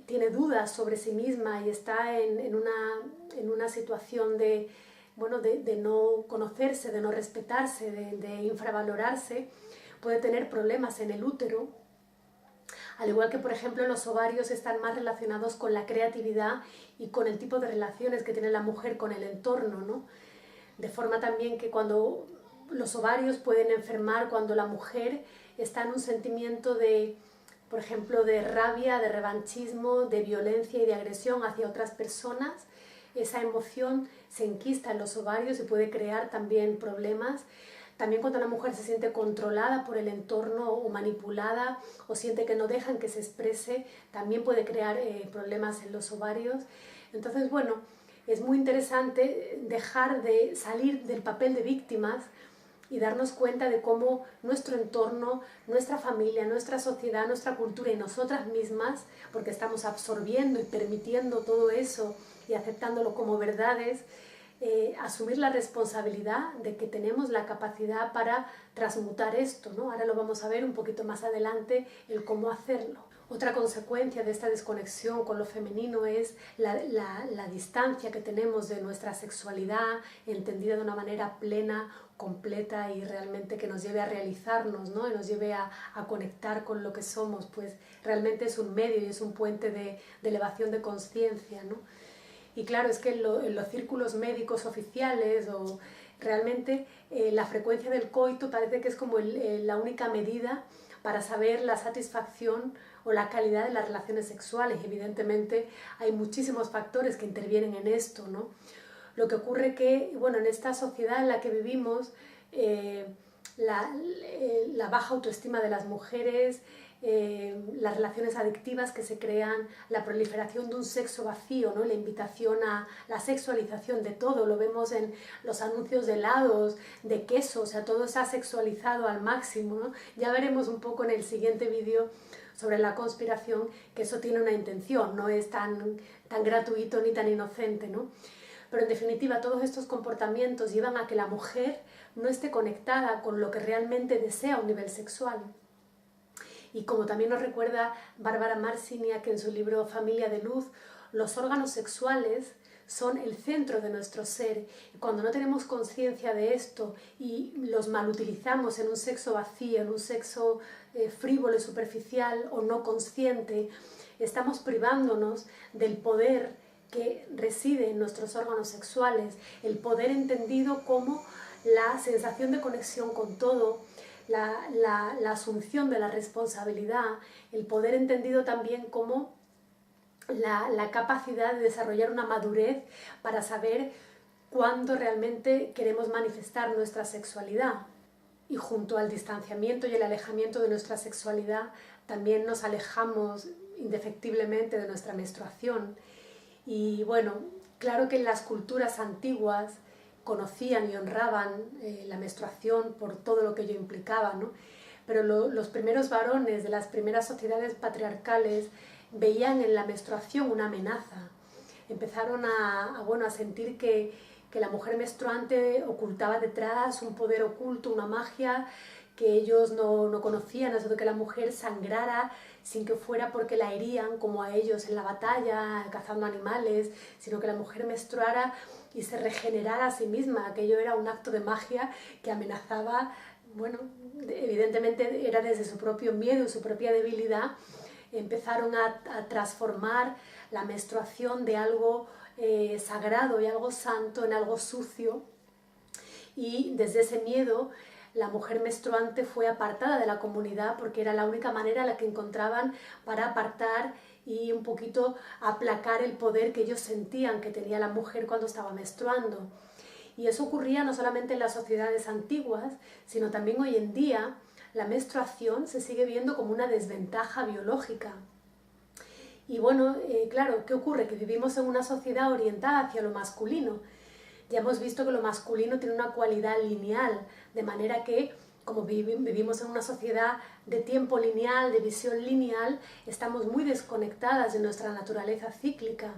tiene dudas sobre sí misma y está en una situación de no conocerse, de no respetarse, de infravalorarse, puede tener problemas en el útero. Al igual que, por ejemplo, los ovarios están más relacionados con la creatividad y con el tipo de relaciones que tiene la mujer con el entorno, ¿no? De forma también que cuando los ovarios pueden enfermar cuando la mujer está en un sentimiento de, por ejemplo, de rabia, de revanchismo, de violencia y de agresión hacia otras personas. Esa emoción se enquista en los ovarios y puede crear también problemas. También cuando la mujer se siente controlada por el entorno o manipulada o siente que no dejan que se exprese, también puede crear problemas en los ovarios. Entonces, bueno, es muy interesante dejar de salir del papel de víctimas y darnos cuenta de cómo nuestro entorno, nuestra familia, nuestra sociedad, nuestra cultura y nosotras mismas, porque estamos absorbiendo y permitiendo todo eso y aceptándolo como verdades, asumir la responsabilidad de que tenemos la capacidad para transmutar esto, ¿no? Ahora lo vamos a ver un poquito más adelante, el cómo hacerlo. Otra consecuencia de esta desconexión con lo femenino es la distancia que tenemos de nuestra sexualidad, entendida de una manera plena, completa y realmente que nos lleve a realizarnos, ¿no? Y nos lleve a conectar con lo que somos, pues realmente es un medio y es un puente de elevación de conciencia, ¿no? Y claro, es que en los círculos médicos oficiales o realmente la frecuencia del coito parece que es como la única medida para saber la satisfacción o la calidad de las relaciones sexuales. Evidentemente hay muchísimos factores que intervienen en esto, ¿no? Lo que ocurre que, bueno, en esta sociedad en la que vivimos, la baja autoestima de las mujeres, las relaciones adictivas que se crean, la proliferación de un sexo vacío, ¿no? La invitación a la sexualización de todo, lo vemos en los anuncios de helados, de queso, o sea, todo está sexualizado al máximo, ¿no? Ya veremos un poco en el siguiente vídeo sobre la conspiración que eso tiene una intención, no es tan gratuito ni tan inocente, ¿no? Pero en definitiva todos estos comportamientos llevan a que la mujer no esté conectada con lo que realmente desea a un nivel sexual. Y como también nos recuerda Bárbara Marciniak en su libro Familia de Luz, los órganos sexuales son el centro de nuestro ser. Y cuando no tenemos conciencia de esto y los malutilizamos en un sexo vacío, en un sexo frívolo y superficial o no consciente, estamos privándonos del poder que reside en nuestros órganos sexuales, el poder entendido como la sensación de conexión con todo, la asunción de la responsabilidad, el poder entendido también como la capacidad de desarrollar una madurez para saber cuándo realmente queremos manifestar nuestra sexualidad. Y junto al distanciamiento y el alejamiento de nuestra sexualidad, también nos alejamos indefectiblemente de nuestra menstruación. Y bueno, claro que en las culturas antiguas conocían y honraban la menstruación por todo lo que ello implicaba, ¿no? Pero los primeros varones de las primeras sociedades patriarcales veían en la menstruación una amenaza. Empezaron a sentir que la mujer menstruante ocultaba detrás un poder oculto, una magia que ellos no conocían, eso de que la mujer sangrara sin que fuera porque la herían como a ellos en la batalla, cazando animales, sino que la mujer menstruara y se regenerara a sí misma. Aquello era un acto de magia que amenazaba, bueno, evidentemente era desde su propio miedo, su propia debilidad. Empezaron a transformar la menstruación de algo sagrado y algo santo en algo sucio, y desde ese miedo la mujer menstruante fue apartada de la comunidad porque era la única manera en la que encontraban para apartar y un poquito aplacar el poder que ellos sentían que tenía la mujer cuando estaba menstruando. Y eso ocurría no solamente en las sociedades antiguas, sino también hoy en día. La menstruación se sigue viendo como una desventaja biológica. Y bueno, claro, ¿qué ocurre? Que vivimos en una sociedad orientada hacia lo masculino. Ya hemos visto que lo masculino tiene una cualidad lineal, de manera que, como vivimos en una sociedad de tiempo lineal, de visión lineal, estamos muy desconectadas de nuestra naturaleza cíclica.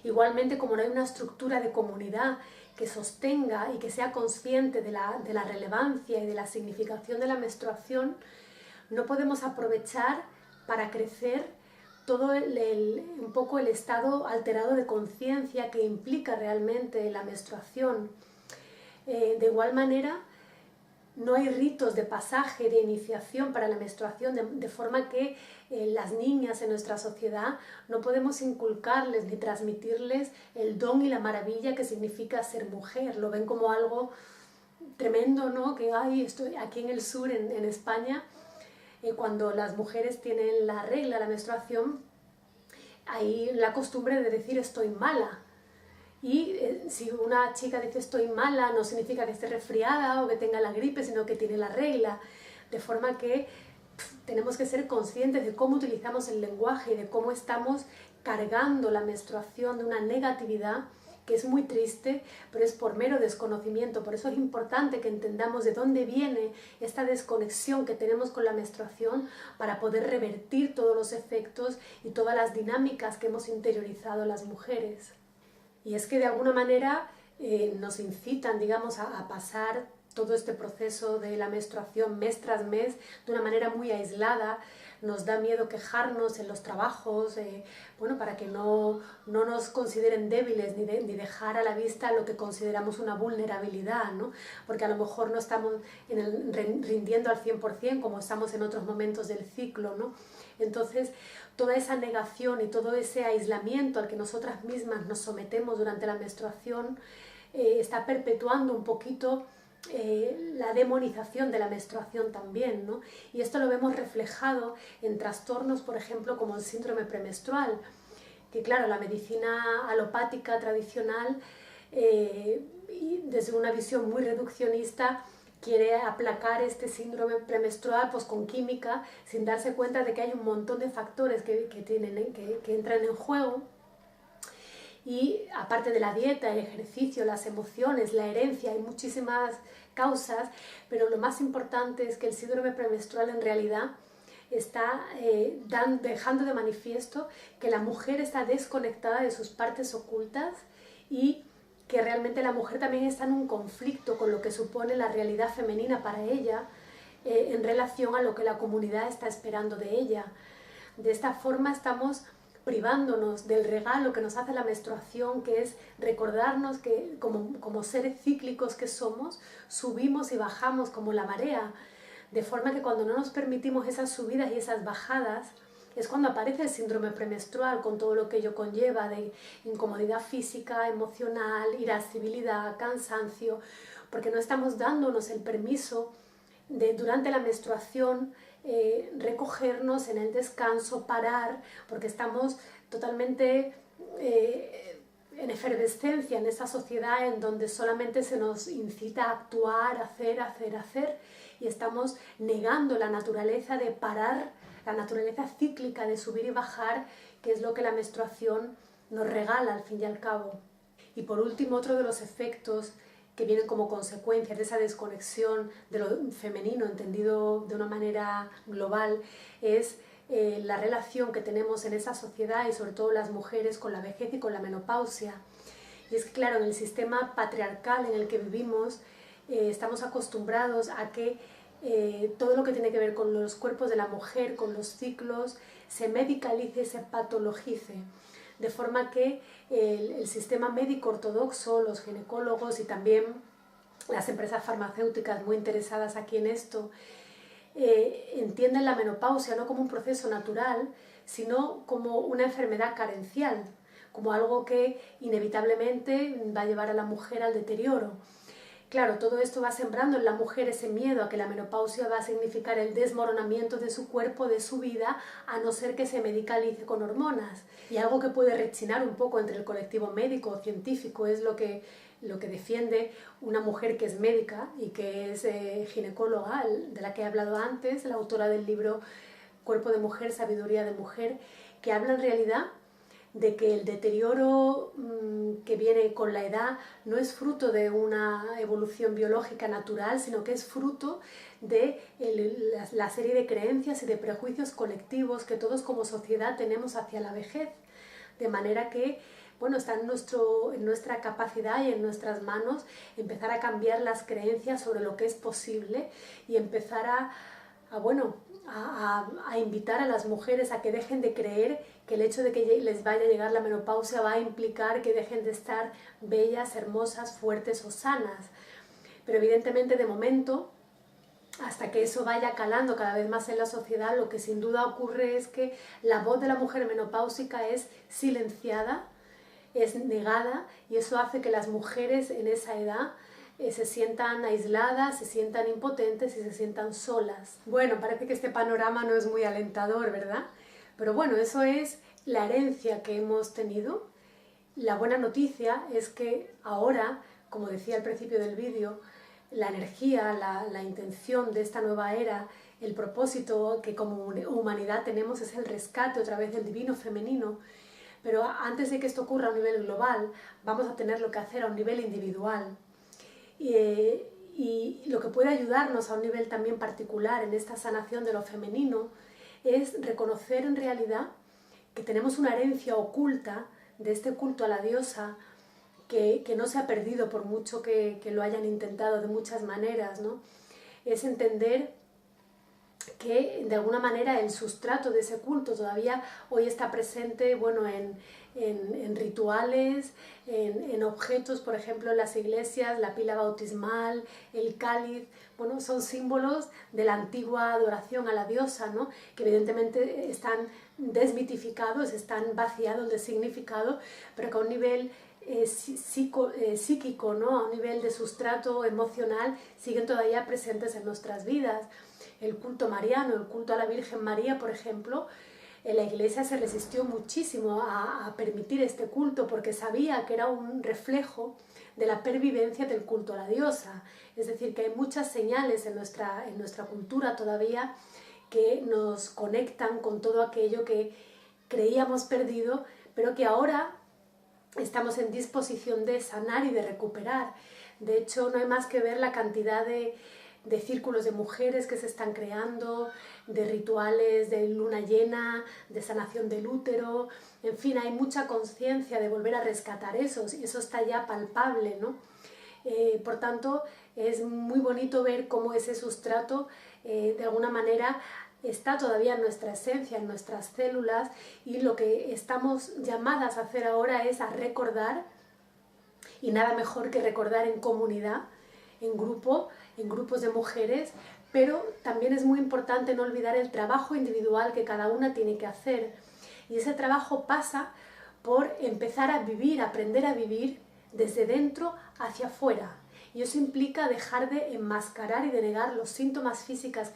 Igualmente, como no hay una estructura de comunidad que sostenga y que sea consciente de la relevancia y de la significación de la menstruación, no podemos aprovechar para crecer todo un poco el estado alterado de conciencia que implica realmente la menstruación. De igual manera, no hay ritos de pasaje, de iniciación para la menstruación, de forma que las niñas en nuestra sociedad no podemos inculcarles ni transmitirles el don y la maravilla que significa ser mujer. Lo ven como algo tremendo, ¿no? Que aquí en el sur, en España, cuando las mujeres tienen la regla, la menstruación, hay la costumbre de decir estoy mala. Y si una chica dice estoy mala, no significa que esté resfriada o que tenga la gripe, sino que tiene la regla. De forma que tenemos que ser conscientes de cómo utilizamos el lenguaje y de cómo estamos cargando la menstruación de una negatividad que es muy triste, pero es por mero desconocimiento. Por eso es importante que entendamos de dónde viene esta desconexión que tenemos con la menstruación para poder revertir todos los efectos y todas las dinámicas que hemos interiorizado las mujeres. Y es que de alguna manera nos incitan, digamos, a pasar todo este proceso de la menstruación mes tras mes de una manera muy aislada. nos da miedo quejarnos en los trabajos, bueno, para que no nos consideren débiles ni dejar a la vista lo que consideramos una vulnerabilidad, ¿no? Porque a lo mejor no estamos rindiendo al 100% como estamos en otros momentos del ciclo, ¿no? Entonces, toda esa negación y todo ese aislamiento al que nosotras mismas nos sometemos durante la menstruación está perpetuando un poquito la demonización de la menstruación también, ¿no? Y esto lo vemos reflejado en trastornos, por ejemplo, como el síndrome premenstrual, que claro, la medicina alopática tradicional, y desde una visión muy reduccionista, quiere aplacar este síndrome premenstrual pues con química, sin darse cuenta de que hay un montón de factores que entran en juego. Y aparte de la dieta, el ejercicio, las emociones, la herencia, hay muchísimas causas, pero lo más importante es que el síndrome premenstrual en realidad está dejando de manifiesto que la mujer está desconectada de sus partes ocultas y que realmente la mujer también está en un conflicto con lo que supone la realidad femenina para ella en relación a lo que la comunidad está esperando de ella. De esta forma estamos privándonos del regalo que nos hace la menstruación, que es recordarnos que como seres cíclicos que somos, subimos y bajamos como la marea, de forma que cuando no nos permitimos esas subidas y esas bajadas, es cuando aparece el síndrome premenstrual, con todo lo que ello conlleva de incomodidad física, emocional, irascibilidad, cansancio, porque no estamos dándonos el permiso de durante la menstruación recogernos en el descanso, parar, porque estamos totalmente en efervescencia en esa sociedad en donde solamente se nos incita a actuar, hacer, y estamos negando la naturaleza de parar, la naturaleza cíclica de subir y bajar, que es lo que la menstruación nos regala al fin y al cabo. Y por último, otro de los efectos que vienen como consecuencia de esa desconexión de lo femenino entendido de una manera global es la relación que tenemos en esa sociedad y sobre todo las mujeres con la vejez y con la menopausia. Y es que claro, en el sistema patriarcal en el que vivimos estamos acostumbrados a que todo lo que tiene que ver con los cuerpos de la mujer, con los ciclos, se medicalice, se patologice. De forma que el sistema médico ortodoxo, los ginecólogos y también las empresas farmacéuticas muy interesadas aquí en esto, entienden la menopausia no como un proceso natural, sino como una enfermedad carencial, como algo que inevitablemente va a llevar a la mujer al deterioro. Claro, todo esto va sembrando en la mujer ese miedo a que la menopausia va a significar el desmoronamiento de su cuerpo, de su vida, a no ser que se medicalice con hormonas. Y algo que puede rechinar un poco entre el colectivo médico o científico es lo que defiende una mujer que es médica y que es ginecóloga, de la que he hablado antes, la autora del libro Cuerpo de Mujer, Sabiduría de Mujer, que habla en realidad de que el deterioro que viene con la edad no es fruto de una evolución biológica natural, sino que es fruto de la serie de creencias y de prejuicios colectivos que todos como sociedad tenemos hacia la vejez. De manera que, bueno, está en nuestra capacidad y en nuestras manos empezar a cambiar las creencias sobre lo que es posible y empezar a invitar a las mujeres a que dejen de creer que el hecho de que les vaya a llegar la menopausia va a implicar que dejen de estar bellas, hermosas, fuertes o sanas. Pero evidentemente de momento, hasta que eso vaya calando cada vez más en la sociedad, lo que sin duda ocurre es que la voz de la mujer menopáusica es silenciada, es negada, y eso hace que las mujeres en esa edad se sientan aisladas, se sientan impotentes y se sientan solas. Bueno, parece que este panorama no es muy alentador, ¿verdad? Pero bueno, eso es la herencia que hemos tenido. La buena noticia es que ahora, como decía al principio del vídeo, la energía, la intención de esta nueva era, el propósito que como humanidad tenemos es el rescate otra vez del divino femenino. Pero antes de que esto ocurra a un nivel global, vamos a tener lo que hacer a un nivel individual. Y lo que puede ayudarnos a un nivel también particular en esta sanación de lo femenino es reconocer en realidad que tenemos una herencia oculta de este culto a la diosa que no se ha perdido por mucho que lo hayan intentado de muchas maneras, ¿no? Es entender que de alguna manera el sustrato de ese culto todavía hoy está presente, bueno, en rituales, en objetos, por ejemplo, en las iglesias, la pila bautismal, el cáliz, bueno, son símbolos de la antigua adoración a la diosa, ¿no? Que evidentemente están desmitificados, están vaciados de significado, pero que a un nivel psíquico, ¿no? A un nivel de sustrato emocional, siguen todavía presentes en nuestras vidas. El culto mariano, el culto a la Virgen María, por ejemplo, la Iglesia se resistió muchísimo a permitir este culto porque sabía que era un reflejo de la pervivencia del culto a la diosa. Es decir, que hay muchas señales en nuestra cultura todavía que nos conectan con todo aquello que creíamos perdido, pero que ahora estamos en disposición de sanar y de recuperar. De hecho, no hay más que ver la cantidad de círculos de mujeres que se están creando, de rituales de luna llena, de sanación del útero, en fin, hay mucha conciencia de volver a rescatar eso, y eso está ya palpable, ¿no? Por tanto, es muy bonito ver cómo ese sustrato, de alguna manera, está todavía en nuestra esencia, en nuestras células, y lo que estamos llamadas a hacer ahora es a recordar, y nada mejor que recordar en comunidad, en grupo, en grupos de mujeres, pero también es muy importante no olvidar el trabajo individual que cada una tiene que hacer. Y ese trabajo pasa por empezar a vivir, aprender a vivir desde dentro hacia afuera. Y eso implica dejar de enmascarar y de negar los síntomas físicos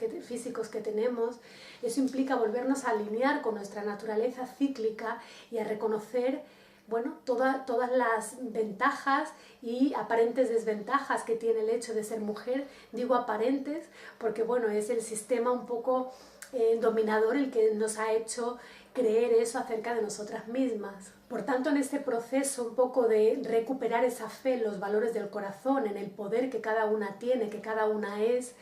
que tenemos. Eso implica volvernos a alinear con nuestra naturaleza cíclica y a reconocer, bueno, todas las ventajas y aparentes desventajas que tiene el hecho de ser mujer. Digo aparentes porque, bueno, es el sistema un poco dominador el que nos ha hecho creer eso acerca de nosotras mismas. Por tanto, en este proceso un poco de recuperar esa fe en los valores del corazón, en el poder que cada una tiene, que cada una es,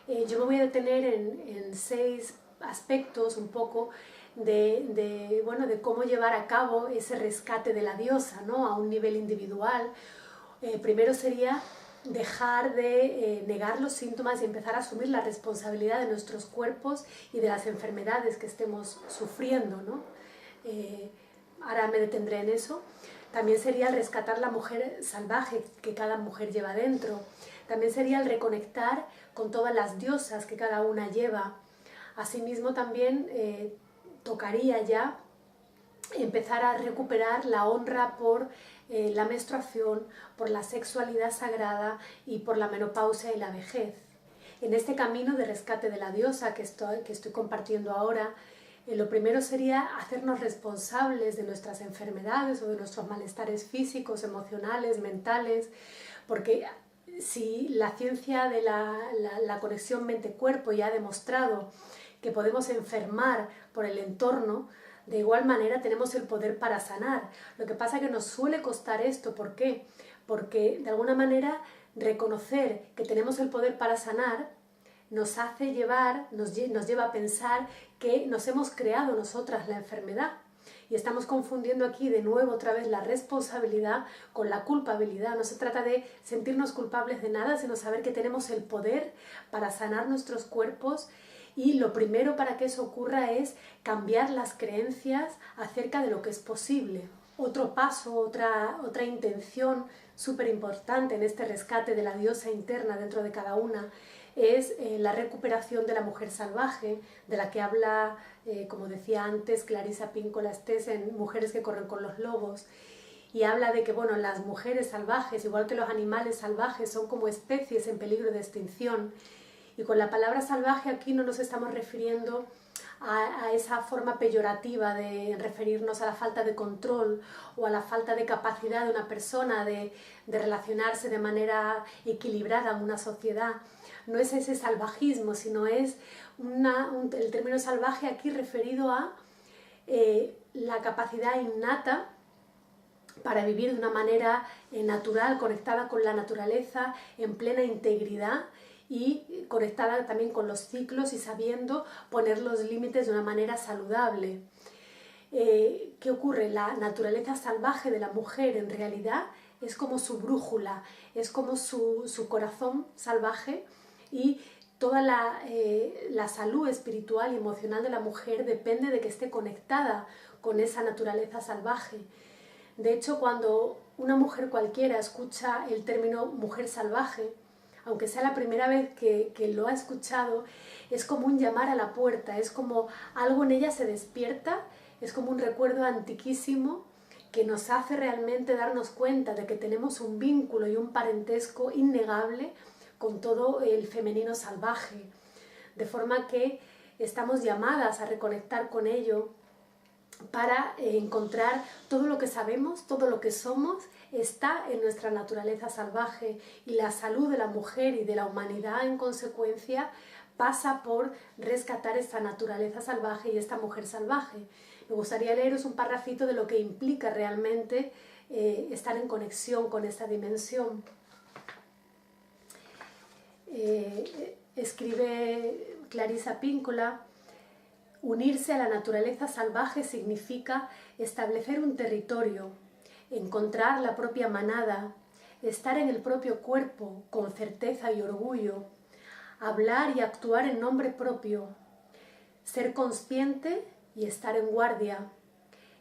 yo me voy a detener en 6 aspectos un poco de cómo llevar a cabo ese rescate de la diosa, ¿no? A un nivel individual. Primero sería dejar de negar los síntomas y empezar a asumir la responsabilidad de nuestros cuerpos y de las enfermedades que estemos sufriendo, ¿no? Ahora me detendré en eso. También sería el rescatar la mujer salvaje que cada mujer lleva dentro. También sería el reconectar con todas las diosas que cada una lleva. Asimismo también tocaría ya empezar a recuperar la honra por la menstruación, por la sexualidad sagrada y por la menopausia y la vejez. En este camino de rescate de la diosa que estoy compartiendo ahora, lo primero sería hacernos responsables de nuestras enfermedades o de nuestros malestares físicos, emocionales, mentales, porque si la ciencia de la conexión mente-cuerpo ya ha demostrado que podemos enfermar por el entorno, de igual manera tenemos el poder para sanar. Lo que pasa es que nos suele costar esto. ¿Por qué? Porque de alguna manera reconocer que tenemos el poder para sanar nos lleva a pensar que nos hemos creado nosotras la enfermedad. Y estamos confundiendo aquí de nuevo otra vez la responsabilidad con la culpabilidad. No se trata de sentirnos culpables de nada, sino saber que tenemos el poder para sanar nuestros cuerpos. Y lo primero para que eso ocurra es cambiar las creencias acerca de lo que es posible. Otro paso, otra intención súper importante en este rescate de la diosa interna dentro de cada una es la recuperación de la mujer salvaje, de la que habla, como decía antes, Clarissa Pinkola Estés en Mujeres que corren con los lobos. Y habla de que, bueno, las mujeres salvajes, igual que los animales salvajes, son como especies en peligro de extinción. Y con la palabra salvaje aquí no nos estamos refiriendo a esa forma peyorativa de referirnos a la falta de control o a la falta de capacidad de una persona de relacionarse de manera equilibrada en una sociedad. No es ese salvajismo, sino es el término salvaje aquí referido a la capacidad innata para vivir de una manera natural, conectada con la naturaleza, en plena integridad, y conectada también con los ciclos y sabiendo poner los límites de una manera saludable. ¿Qué ocurre? La naturaleza salvaje de la mujer en realidad es como su brújula, es como su corazón salvaje, y toda la salud espiritual y emocional de la mujer depende de que esté conectada con esa naturaleza salvaje. De hecho, cuando una mujer cualquiera escucha el término mujer salvaje, aunque sea la primera vez que lo ha escuchado, es como un llamar a la puerta, es como algo en ella se despierta, es como un recuerdo antiquísimo que nos hace realmente darnos cuenta de que tenemos un vínculo y un parentesco innegable con todo el femenino salvaje, de forma que estamos llamadas a reconectar con ello para encontrar todo lo que sabemos, todo lo que somos, está en nuestra naturaleza salvaje, y la salud de la mujer y de la humanidad en consecuencia pasa por rescatar esta naturaleza salvaje y esta mujer salvaje. Me gustaría leeros un parrafito de lo que implica realmente estar en conexión con esta dimensión. Escribe Clarisa Píncola: unirse a la naturaleza salvaje significa establecer un territorio, encontrar la propia manada, estar en el propio cuerpo con certeza y orgullo, hablar y actuar en nombre propio, ser consciente y estar en guardia,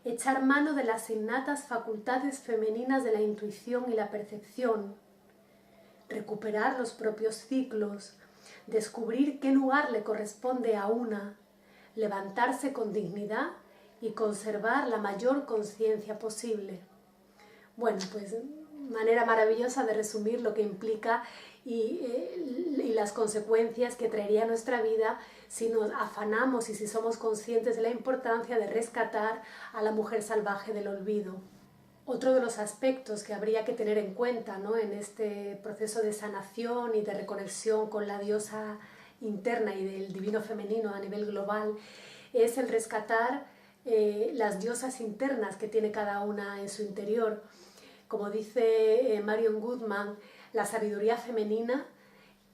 echar mano de las innatas facultades femeninas de la intuición y la percepción, recuperar los propios ciclos, descubrir qué lugar le corresponde a una, levantarse con dignidad y conservar la mayor conciencia posible. Bueno, pues manera maravillosa de resumir lo que implica y las consecuencias que traería a nuestra vida si nos afanamos y si somos conscientes de la importancia de rescatar a la mujer salvaje del olvido. Otro de los aspectos que habría que tener en cuenta, ¿no?, en este proceso de sanación y de reconexión con la diosa interna y del divino femenino a nivel global es el rescatar las diosas internas que tiene cada una en su interior. Como dice Marion Goodman, la sabiduría femenina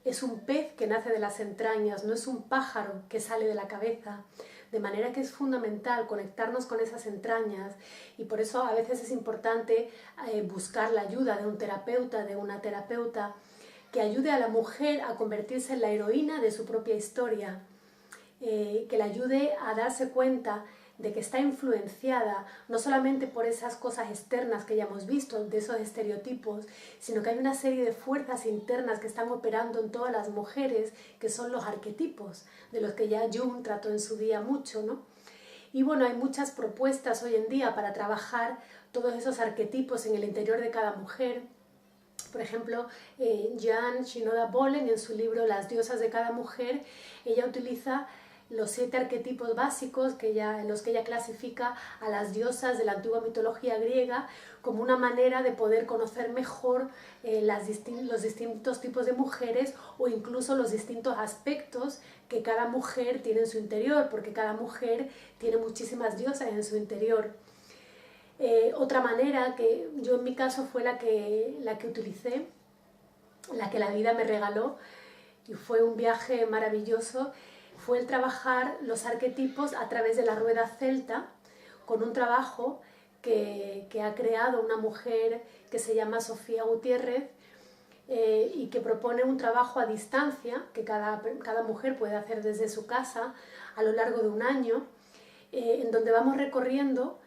es un pez que nace de las entrañas, no es un pájaro que sale de la cabeza. De manera que es fundamental conectarnos con esas entrañas, y por eso a veces es importante buscar la ayuda de un terapeuta, de una terapeuta, que ayude a la mujer a convertirse en la heroína de su propia historia, que la ayude a darse cuenta de que está influenciada no solamente por esas cosas externas que ya hemos visto, de esos estereotipos, sino que hay una serie de fuerzas internas que están operando en todas las mujeres, que son los arquetipos, de los que ya Jung trató en su día mucho, ¿no? Y bueno, hay muchas propuestas hoy en día para trabajar todos esos arquetipos en el interior de cada mujer. Por ejemplo, Jan Shinoda Bolen, en su libro Las diosas de cada mujer, ella utiliza los 7 arquetipos básicos en los que ella clasifica a las diosas de la antigua mitología griega como una manera de poder conocer mejor los distintos tipos de mujeres, o incluso los distintos aspectos que cada mujer tiene en su interior, porque cada mujer tiene muchísimas diosas en su interior. Otra manera, que yo en mi caso fue la que utilicé, la que la vida me regaló, y fue un viaje maravilloso, fue el trabajar los arquetipos a través de la rueda celta, con un trabajo que ha creado una mujer que se llama Sofía Gutiérrez, y que propone un trabajo a distancia que cada mujer puede hacer desde su casa a lo largo de un año, en donde vamos recorriendo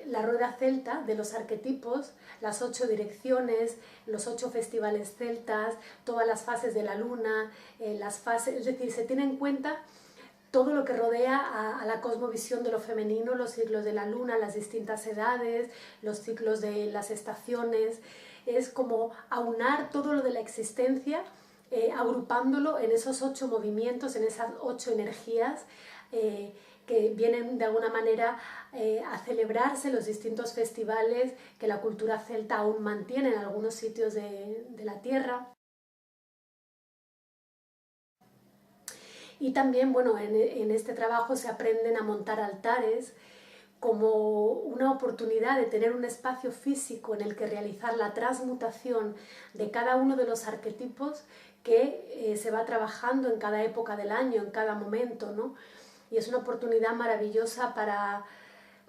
la rueda celta de los arquetipos, las 8 direcciones, los 8 festivales celtas, todas las fases de la luna, las fases, es decir, se tiene en cuenta todo lo que rodea a la cosmovisión de lo femenino, los ciclos de la luna, las distintas edades, los ciclos de las estaciones. Es como aunar todo lo de la existencia, agrupándolo en esos 8 movimientos, en esas 8 energías, que vienen de alguna manera a celebrarse los distintos festivales que la cultura celta aún mantiene en algunos sitios de la tierra. Y también, bueno, en este trabajo se aprenden a montar altares como una oportunidad de tener un espacio físico en el que realizar la transmutación de cada uno de los arquetipos que se va trabajando en cada época del año, en cada momento, ¿no? Y es una oportunidad maravillosa para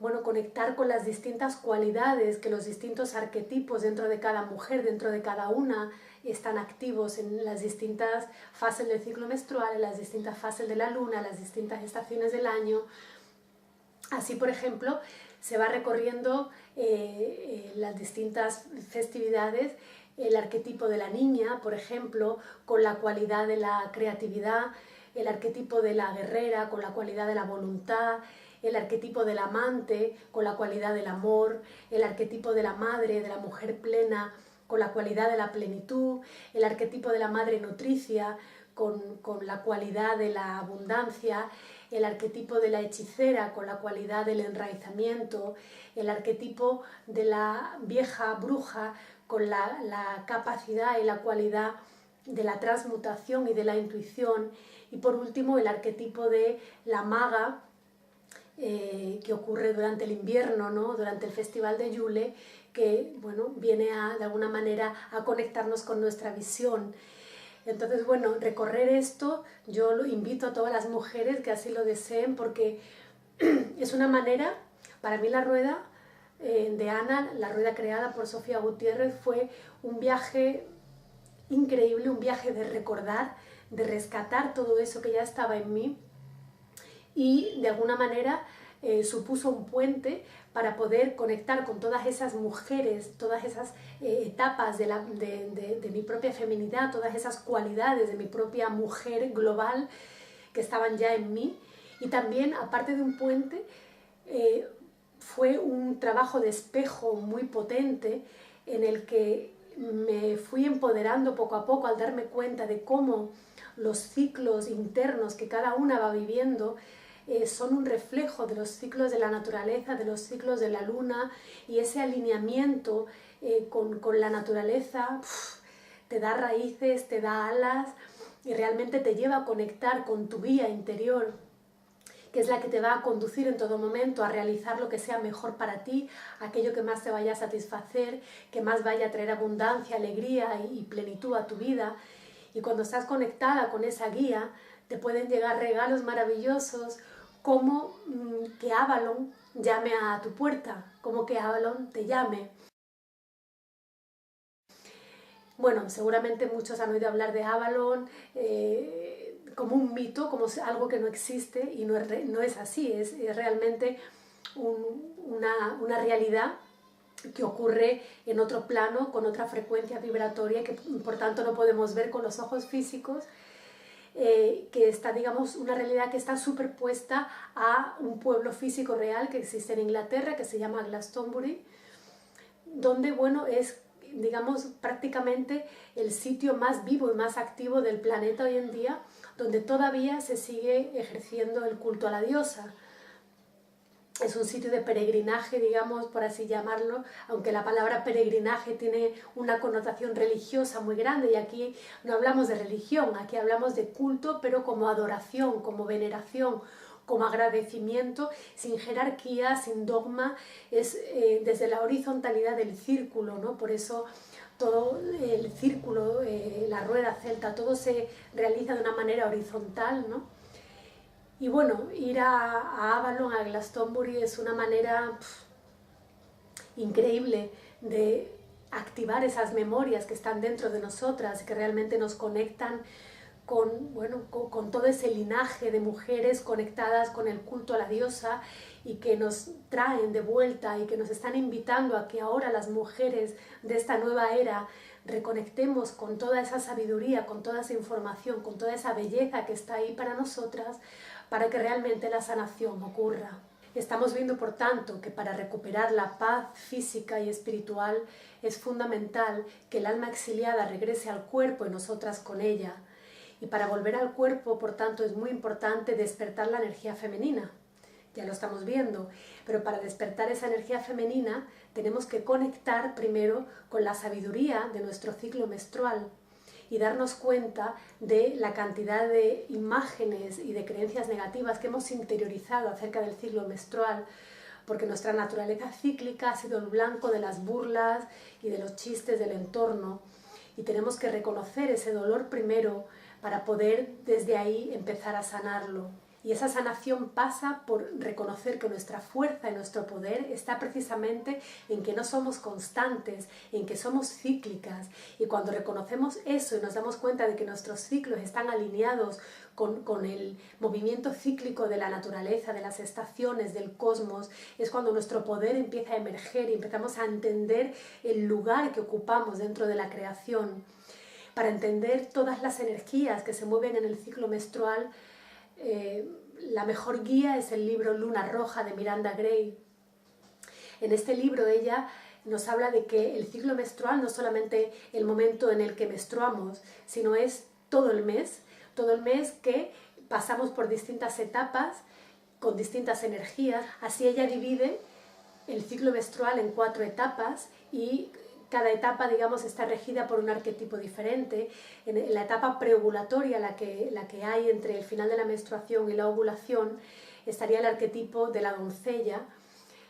bueno, conectar con las distintas cualidades que los distintos arquetipos dentro de cada mujer, dentro de cada una, están activos en las distintas fases del ciclo menstrual, en las distintas fases de la luna, las distintas estaciones del año. Así, por ejemplo, se va recorriendo las distintas festividades, el arquetipo de la niña, por ejemplo, con la cualidad de la creatividad, el arquetipo de la guerrera, con la cualidad de la voluntad, el arquetipo del amante, con la cualidad del amor, el arquetipo de la madre, de la mujer plena, con la cualidad de la plenitud, el arquetipo de la madre nutricia, con la cualidad de la abundancia, el arquetipo de la hechicera, con la cualidad del enraizamiento, el arquetipo de la vieja bruja, con la capacidad y la cualidad de la transmutación y de la intuición, y por último el arquetipo de la maga, que ocurre durante el invierno, ¿no? Durante el Festival de Yule, que bueno, viene de alguna manera a conectarnos con nuestra visión. Entonces, bueno, recorrer esto yo lo invito a todas las mujeres que así lo deseen, porque es una manera, para mí la rueda de Ana, la rueda creada por Sofía Gutiérrez, fue un viaje increíble, un viaje de recordar, de rescatar todo eso que ya estaba en mí, y de alguna manera supuso un puente para poder conectar con todas esas mujeres, todas esas etapas de mi propia feminidad, todas esas cualidades de mi propia mujer global que estaban ya en mí. Y también, aparte de un puente, fue un trabajo de espejo muy potente en el que me fui empoderando poco a poco al darme cuenta de cómo los ciclos internos que cada una va viviendo son un reflejo de los ciclos de la naturaleza, de los ciclos de la luna, y ese alineamiento con la naturaleza te da raíces, te da alas y realmente te lleva a conectar con tu guía interior, que es la que te va a conducir en todo momento a realizar lo que sea mejor para ti, aquello que más te vaya a satisfacer, que más vaya a traer abundancia, alegría y plenitud a tu vida. Y cuando estás conectada con esa guía, te pueden llegar regalos maravillosos, como que Avalon llame a tu puerta, como que Avalon te llame. Bueno, seguramente muchos han oído hablar de Avalon como un mito, como algo que no existe, y no es así, es realmente una realidad que ocurre en otro plano, con otra frecuencia vibratoria que por tanto no podemos ver con los ojos físicos, que está, digamos, una realidad que está superpuesta a un pueblo físico real que existe en Inglaterra, que se llama Glastonbury, donde, bueno, es, digamos, prácticamente el sitio más vivo y más activo del planeta hoy en día, donde todavía se sigue ejerciendo el culto a la diosa. Es un sitio de peregrinaje, digamos, por así llamarlo, aunque la palabra peregrinaje tiene una connotación religiosa muy grande, y aquí no hablamos de religión, aquí hablamos de culto, pero como adoración, como veneración, como agradecimiento, sin jerarquía, sin dogma, es desde la horizontalidad del círculo, ¿no? Por eso todo el círculo, la rueda celta, todo se realiza de una manera horizontal, ¿no? Y bueno, ir a Avalon, a Glastonbury, es una manera increíble de activar esas memorias que están dentro de nosotras, que realmente nos conectan con, bueno, con todo ese linaje de mujeres conectadas con el culto a la diosa, y que nos traen de vuelta y que nos están invitando a que ahora las mujeres de esta nueva era reconectemos con toda esa sabiduría, con toda esa información, con toda esa belleza que está ahí para nosotras, para que realmente la sanación ocurra. Estamos viendo, por tanto, que para recuperar la paz física y espiritual es fundamental que el alma exiliada regrese al cuerpo y nosotras con ella. Y para volver al cuerpo, por tanto, es muy importante despertar la energía femenina. Ya lo estamos viendo, pero para despertar esa energía femenina tenemos que conectar primero con la sabiduría de nuestro ciclo menstrual y darnos cuenta de la cantidad de imágenes y de creencias negativas que hemos interiorizado acerca del ciclo menstrual, porque nuestra naturaleza cíclica ha sido el blanco de las burlas y de los chistes del entorno, y tenemos que reconocer ese dolor primero para poder desde ahí empezar a sanarlo. Y esa sanación pasa por reconocer que nuestra fuerza y nuestro poder está precisamente en que no somos constantes, en que somos cíclicas. Y cuando reconocemos eso y nos damos cuenta de que nuestros ciclos están alineados con el movimiento cíclico de la naturaleza, de las estaciones, del cosmos, es cuando nuestro poder empieza a emerger y empezamos a entender el lugar que ocupamos dentro de la creación. Para entender todas las energías que se mueven en el ciclo menstrual, la mejor guía es el libro Luna Roja de Miranda Gray. En este libro ella nos habla de que el ciclo menstrual no es solamente el momento en el que menstruamos, sino es todo el mes que pasamos por distintas etapas con distintas energías. Así ella divide el ciclo menstrual en 4 etapas y cada etapa, digamos, está regida por un arquetipo diferente. En la etapa preovulatoria, la que hay entre el final de la menstruación y la ovulación, estaría el arquetipo de la doncella.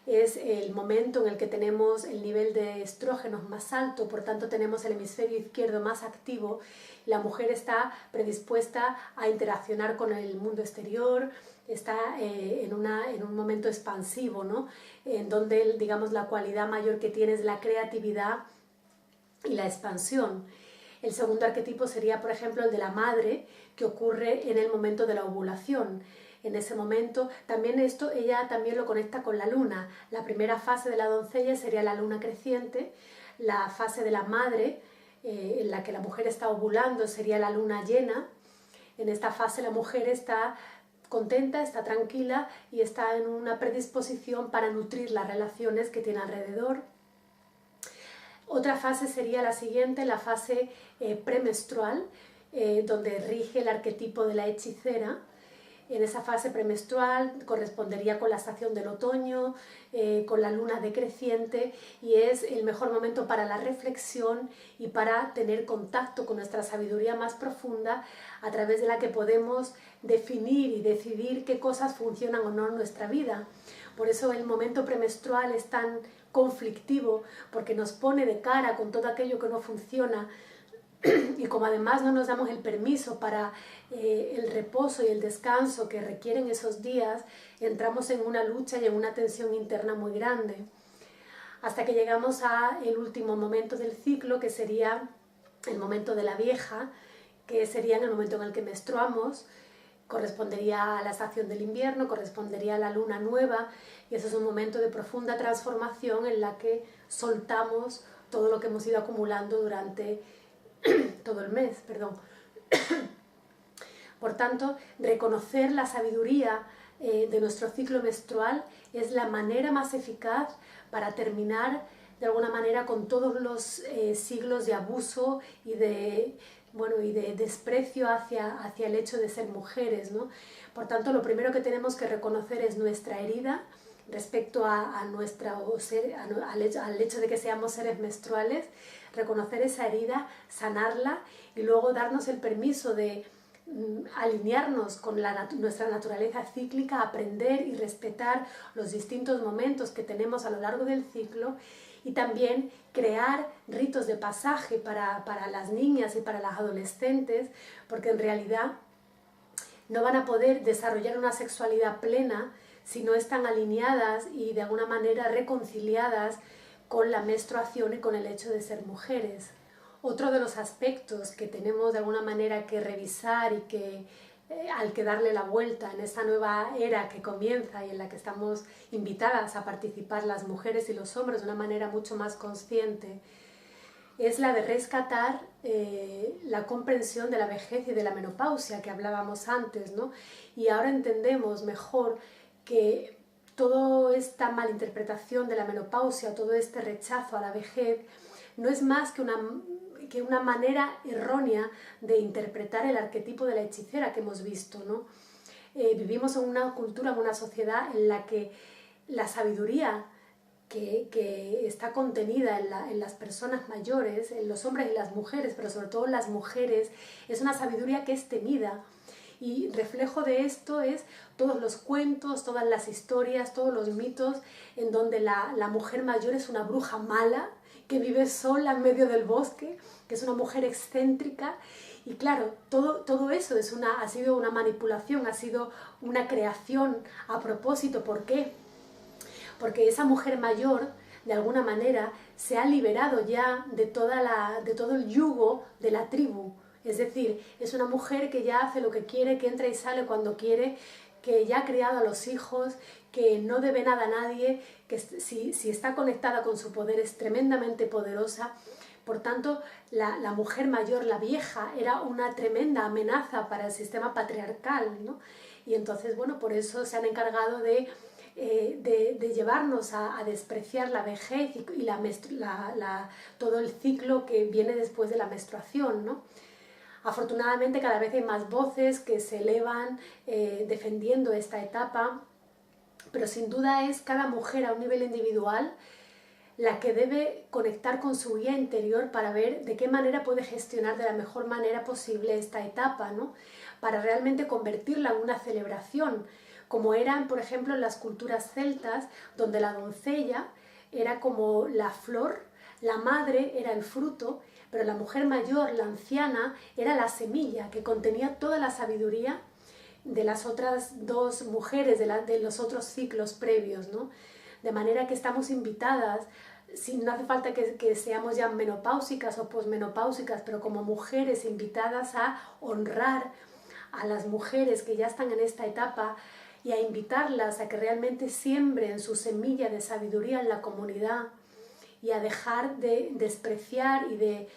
Es el momento en el que tenemos el nivel de estrógenos más alto, por tanto tenemos el hemisferio izquierdo más activo. La mujer está predispuesta a interaccionar con el mundo exterior, está en un momento expansivo, ¿no? En donde, digamos, la cualidad mayor que tiene es la creatividad y la expansión. El segundo arquetipo sería, por ejemplo, el de la madre, que ocurre en el momento de la ovulación. En ese momento, también esto ella también lo conecta con la luna. La primera fase de la doncella sería la luna creciente, la fase de la madre, en la que la mujer está ovulando, sería la luna llena. En esta fase la mujer está contenta, está tranquila y está en una predisposición para nutrir las relaciones que tiene alrededor. Otra fase sería la siguiente, la fase premenstrual, donde rige el arquetipo de la hechicera. En esa fase premenstrual correspondería con la estación del otoño, con la luna decreciente, y es el mejor momento para la reflexión y para tener contacto con nuestra sabiduría más profunda, a través de la que podemos definir y decidir qué cosas funcionan o no en nuestra vida. Por eso el momento premenstrual es tan conflictivo, porque nos pone de cara con todo aquello que no funciona. Y como además no nos damos el permiso para el reposo y el descanso que requieren esos días, entramos en una lucha y en una tensión interna muy grande, hasta que llegamos al último momento del ciclo, que sería el momento de la vieja, que sería en el momento en el que menstruamos. Correspondería a la estación del invierno, correspondería a la luna nueva, y eso es un momento de profunda transformación en la que soltamos todo lo que hemos ido acumulando durante todo el mes, perdón. Por tanto, reconocer la sabiduría de nuestro ciclo menstrual es la manera más eficaz para terminar de alguna manera con todos los siglos de abuso y de desprecio hacia el hecho de ser mujeres, ¿no? Por tanto, lo primero que tenemos que reconocer es nuestra herida respecto al hecho de que seamos seres menstruales, reconocer esa herida, sanarla y luego darnos el permiso de alinearnos con nuestra naturaleza cíclica, aprender y respetar los distintos momentos que tenemos a lo largo del ciclo, y también crear ritos de pasaje para las niñas y para las adolescentes, porque en realidad no van a poder desarrollar una sexualidad plena si no están alineadas y de alguna manera reconciliadas con la menstruación y con el hecho de ser mujeres. Otro de los aspectos que tenemos de alguna manera que revisar y que al que darle la vuelta en esta nueva era que comienza y en la que estamos invitadas a participar las mujeres y los hombres de una manera mucho más consciente, es la de rescatar la comprensión de la vejez y de la menopausia que hablábamos antes, ¿no? Y ahora entendemos mejor que toda esta malinterpretación de la menopausia, todo este rechazo a la vejez, no es más que una manera errónea de interpretar el arquetipo de la hechicera que hemos visto, ¿no? Vivimos en una cultura, en una sociedad en la que la sabiduría que está contenida en las personas mayores, en los hombres y las mujeres, pero sobre todo en las mujeres, es una sabiduría que es temida. Y reflejo de esto es todos los cuentos, todas las historias, todos los mitos en donde la mujer mayor es una bruja mala que vive sola en medio del bosque, que es una mujer excéntrica. Y claro, todo eso ha sido una manipulación, ha sido una creación a propósito. ¿Por qué? Porque esa mujer mayor, de alguna manera, se ha liberado ya de todo el yugo de la tribu. Es decir, es una mujer que ya hace lo que quiere, que entra y sale cuando quiere, que ya ha criado a los hijos, que no debe nada a nadie, que si está conectada con su poder es tremendamente poderosa. Por tanto, la mujer mayor, la vieja, era una tremenda amenaza para el sistema patriarcal, ¿no? Y entonces, bueno, por eso se han encargado de llevarnos a despreciar la vejez y todo el ciclo que viene después de la menstruación, ¿no? Afortunadamente cada vez hay más voces que se elevan defendiendo esta etapa, pero sin duda es cada mujer a un nivel individual la que debe conectar con su guía interior para ver de qué manera puede gestionar de la mejor manera posible esta etapa, ¿no? Para realmente convertirla en una celebración, como eran, por ejemplo, en las culturas celtas, donde la doncella era como la flor, la madre era el fruto, pero la mujer mayor, la anciana, era la semilla que contenía toda la sabiduría de las otras dos mujeres, de los otros ciclos previos, ¿no? De manera que estamos invitadas, no hace falta que seamos ya menopáusicas o posmenopáusicas, pero como mujeres invitadas a honrar a las mujeres que ya están en esta etapa y a invitarlas a que realmente siembren su semilla de sabiduría en la comunidad y a dejar de despreciar y de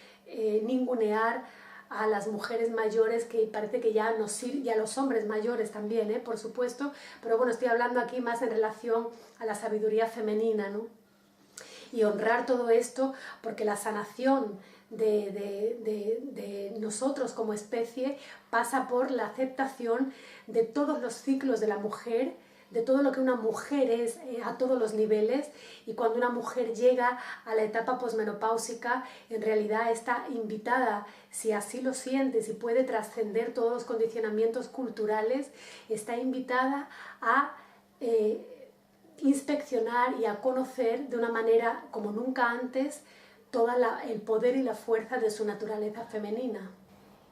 ningunear a las mujeres mayores, que parece que ya nos sirve, y a los hombres mayores también, por supuesto, pero bueno, estoy hablando aquí más en relación a la sabiduría femenina, ¿no? Y honrar todo esto, porque la sanación de nosotros como especie pasa por la aceptación de todos los ciclos de la mujer, de todo lo que una mujer es a todos los niveles, y cuando una mujer llega a la etapa posmenopáusica, en realidad está invitada, si así lo siente, si puede trascender todos los condicionamientos culturales, está invitada a inspeccionar y a conocer de una manera como nunca antes todo el poder y la fuerza de su naturaleza femenina.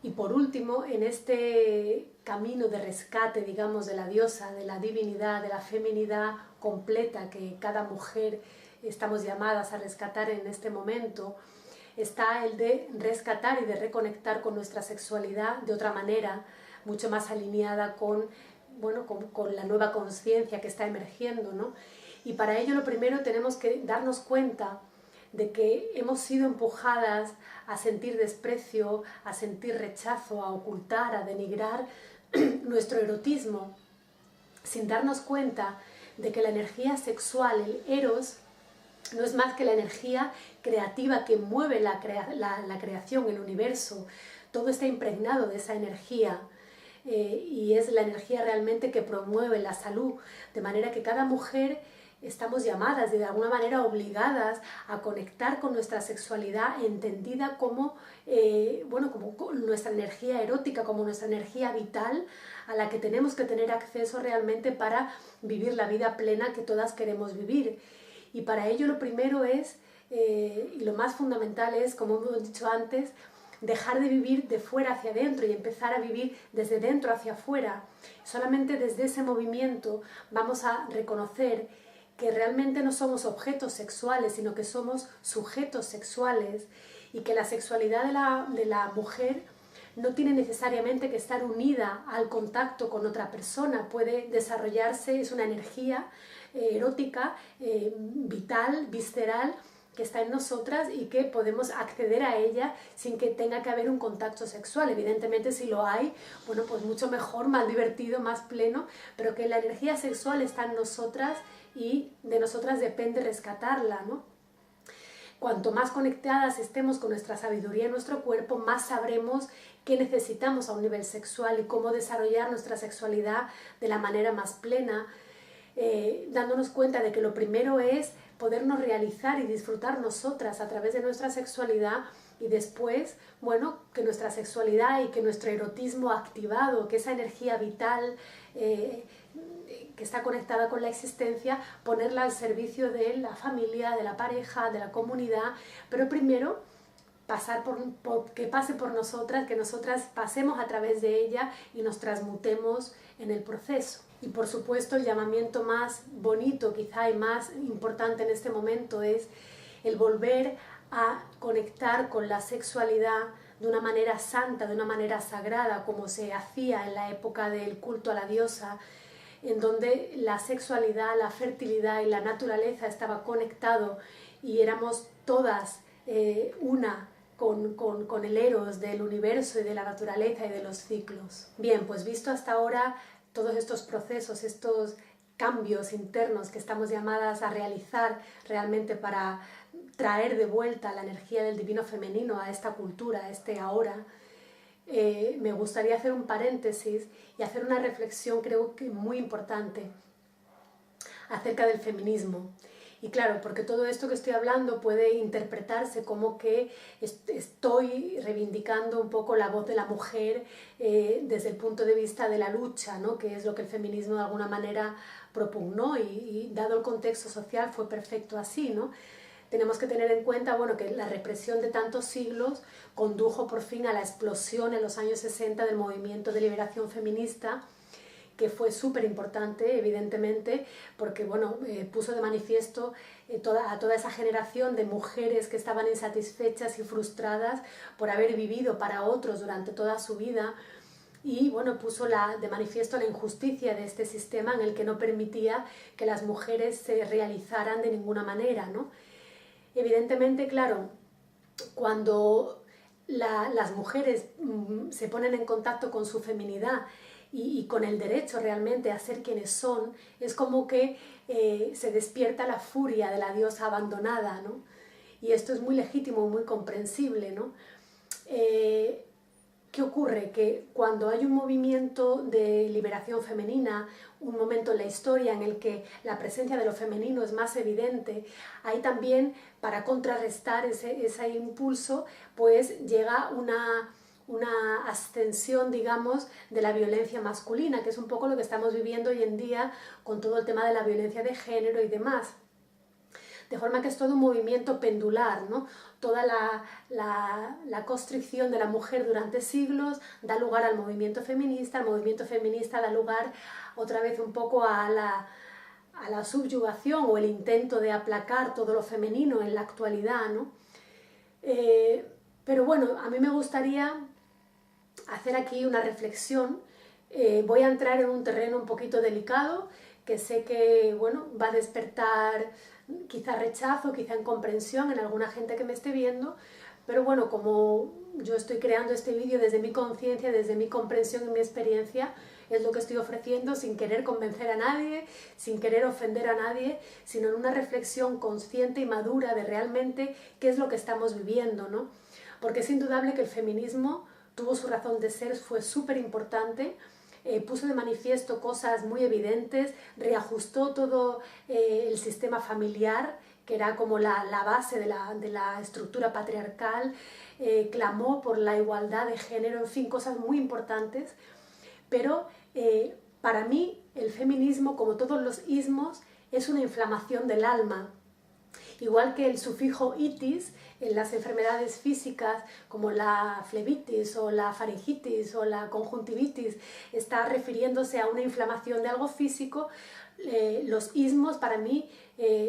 Y por último, en este camino de rescate, digamos, de la diosa, de la divinidad, de la feminidad completa que cada mujer estamos llamadas a rescatar en este momento, está el de rescatar y de reconectar con nuestra sexualidad de otra manera, mucho más alineada con la nueva conciencia que está emergiendo, ¿no? Y para ello lo primero tenemos que darnos cuenta de que hemos sido empujadas a sentir desprecio, a sentir rechazo, a ocultar, a denigrar nuestro erotismo, sin darnos cuenta de que la energía sexual, el eros, no es más que la energía creativa que mueve la creación, el universo. Todo está impregnado de esa energía. Y es la energía realmente que promueve la salud, de manera que cada mujer estamos llamadas, de alguna manera obligadas a conectar con nuestra sexualidad entendida como, como nuestra energía erótica, como nuestra energía vital, a la que tenemos que tener acceso realmente para vivir la vida plena que todas queremos vivir. Y para ello lo primero es, y lo más fundamental es, como hemos dicho antes, dejar de vivir de fuera hacia adentro y empezar a vivir desde dentro hacia afuera. Solamente desde ese movimiento vamos a reconocer que realmente no somos objetos sexuales, sino que somos sujetos sexuales, y que la sexualidad de la mujer no tiene necesariamente que estar unida al contacto con otra persona, puede desarrollarse, es una energía erótica, vital, visceral, que está en nosotras y que podemos acceder a ella sin que tenga que haber un contacto sexual. Evidentemente, si lo hay, bueno, pues mucho mejor, más divertido, más pleno, pero que la energía sexual está en nosotras y de nosotras depende rescatarla, ¿no? Cuanto más conectadas estemos con nuestra sabiduría en nuestro cuerpo, más sabremos qué necesitamos a un nivel sexual y cómo desarrollar nuestra sexualidad de la manera más plena, dándonos cuenta de que lo primero es podernos realizar y disfrutar nosotras a través de nuestra sexualidad, y después, bueno, que nuestra sexualidad y que nuestro erotismo activado, que esa energía vital que está conectada con la existencia, ponerla al servicio de la familia, de la pareja, de la comunidad, pero primero que pase por nosotras, que nosotras pasemos a través de ella y nos transmutemos en el proceso. Y por supuesto el llamamiento más bonito quizá y más importante en este momento es el volver a conectar con la sexualidad de una manera santa, de una manera sagrada, como se hacía en la época del culto a la diosa, en donde la sexualidad, la fertilidad y la naturaleza estaba conectado y éramos todas una con el eros del universo y de la naturaleza y de los ciclos. Bien, pues visto hasta ahora todos estos procesos, estos cambios internos que estamos llamadas a realizar realmente para traer de vuelta la energía del divino femenino a esta cultura, a este ahora, me gustaría hacer un paréntesis y hacer una reflexión, creo que muy importante, acerca del feminismo. Y claro, porque todo esto que estoy hablando puede interpretarse como que estoy reivindicando un poco la voz de la mujer desde el punto de vista de la lucha, ¿no? Que es lo que el feminismo de alguna manera propugnó y dado el contexto social fue perfecto así, ¿no? Tenemos que tener en cuenta, bueno, que la represión de tantos siglos condujo por fin a la explosión en los años 60 del movimiento de liberación feminista, que fue súper importante, evidentemente, porque bueno, puso de manifiesto a toda esa generación de mujeres que estaban insatisfechas y frustradas por haber vivido para otros durante toda su vida, y bueno, puso de manifiesto la injusticia de este sistema en el que no permitía que las mujeres se realizaran de ninguna manera, ¿no? Evidentemente, claro, cuando las mujeres se ponen en contacto con su feminidad y con el derecho realmente a ser quienes son, es como que se despierta la furia de la diosa abandonada, ¿no? Y esto es muy legítimo, muy comprensible, ¿no? ¿Qué ocurre? Que cuando hay un movimiento de liberación femenina, un momento en la historia en el que la presencia de lo femenino es más evidente, hay también, para contrarrestar ese impulso, pues llega una ascensión, digamos, de la violencia masculina, que es un poco lo que estamos viviendo hoy en día con todo el tema de la violencia de género y demás. De forma que es todo un movimiento pendular, ¿no? Toda la constricción de la mujer durante siglos da lugar al movimiento feminista, el movimiento feminista da lugar otra vez un poco a la subyugación o el intento de aplacar todo lo femenino en la actualidad, ¿no? Pero bueno, a mí me gustaría hacer aquí una reflexión. Voy a entrar en un terreno un poquito delicado, que sé que bueno, va a despertar quizá rechazo, quizá incomprensión en alguna gente que me esté viendo, pero bueno, como yo estoy creando este vídeo desde mi conciencia, desde mi comprensión y mi experiencia, es lo que estoy ofreciendo sin querer convencer a nadie, sin querer ofender a nadie, sino en una reflexión consciente y madura de realmente qué es lo que estamos viviendo, ¿no? Porque es indudable que el feminismo tuvo su razón de ser, fue súper importante, puso de manifiesto cosas muy evidentes, reajustó todo el sistema familiar, que era como la base de la estructura patriarcal, clamó por la igualdad de género, en fin, cosas muy importantes, pero para mí el feminismo, como todos los ismos, es una inflamación del alma. Igual que el sufijo itis en las enfermedades físicas como la flebitis o la faringitis o la conjuntivitis está refiriéndose a una inflamación de algo físico, los ismos, para mí,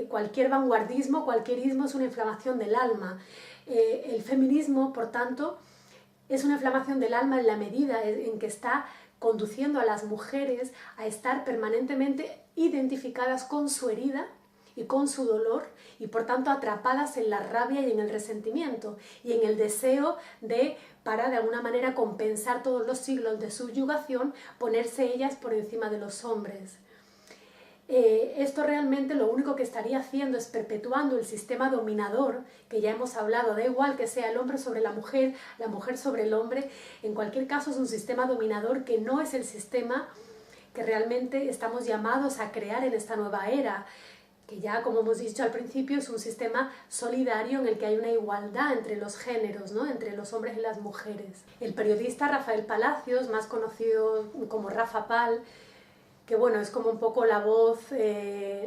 cualquier vanguardismo, cualquier ismo es una inflamación del alma. El feminismo, por tanto, es una inflamación del alma en la medida en que está conduciendo a las mujeres a estar permanentemente identificadas con su herida y con su dolor, y por tanto atrapadas en la rabia y en el resentimiento y en el deseo de, para de alguna manera compensar todos los siglos de subyugación, ponerse ellas por encima de los hombres. Esto realmente lo único que estaría haciendo es perpetuando el sistema dominador que ya hemos hablado, da igual que sea el hombre sobre la mujer sobre el hombre, en cualquier caso es un sistema dominador que no es el sistema que realmente estamos llamados a crear en esta nueva era, que ya, como hemos dicho al principio, es un sistema solidario en el que hay una igualdad entre los géneros, ¿no? Entre los hombres y las mujeres. El periodista Rafael Palacios, más conocido como Rafa Pal, que bueno, es como un poco la voz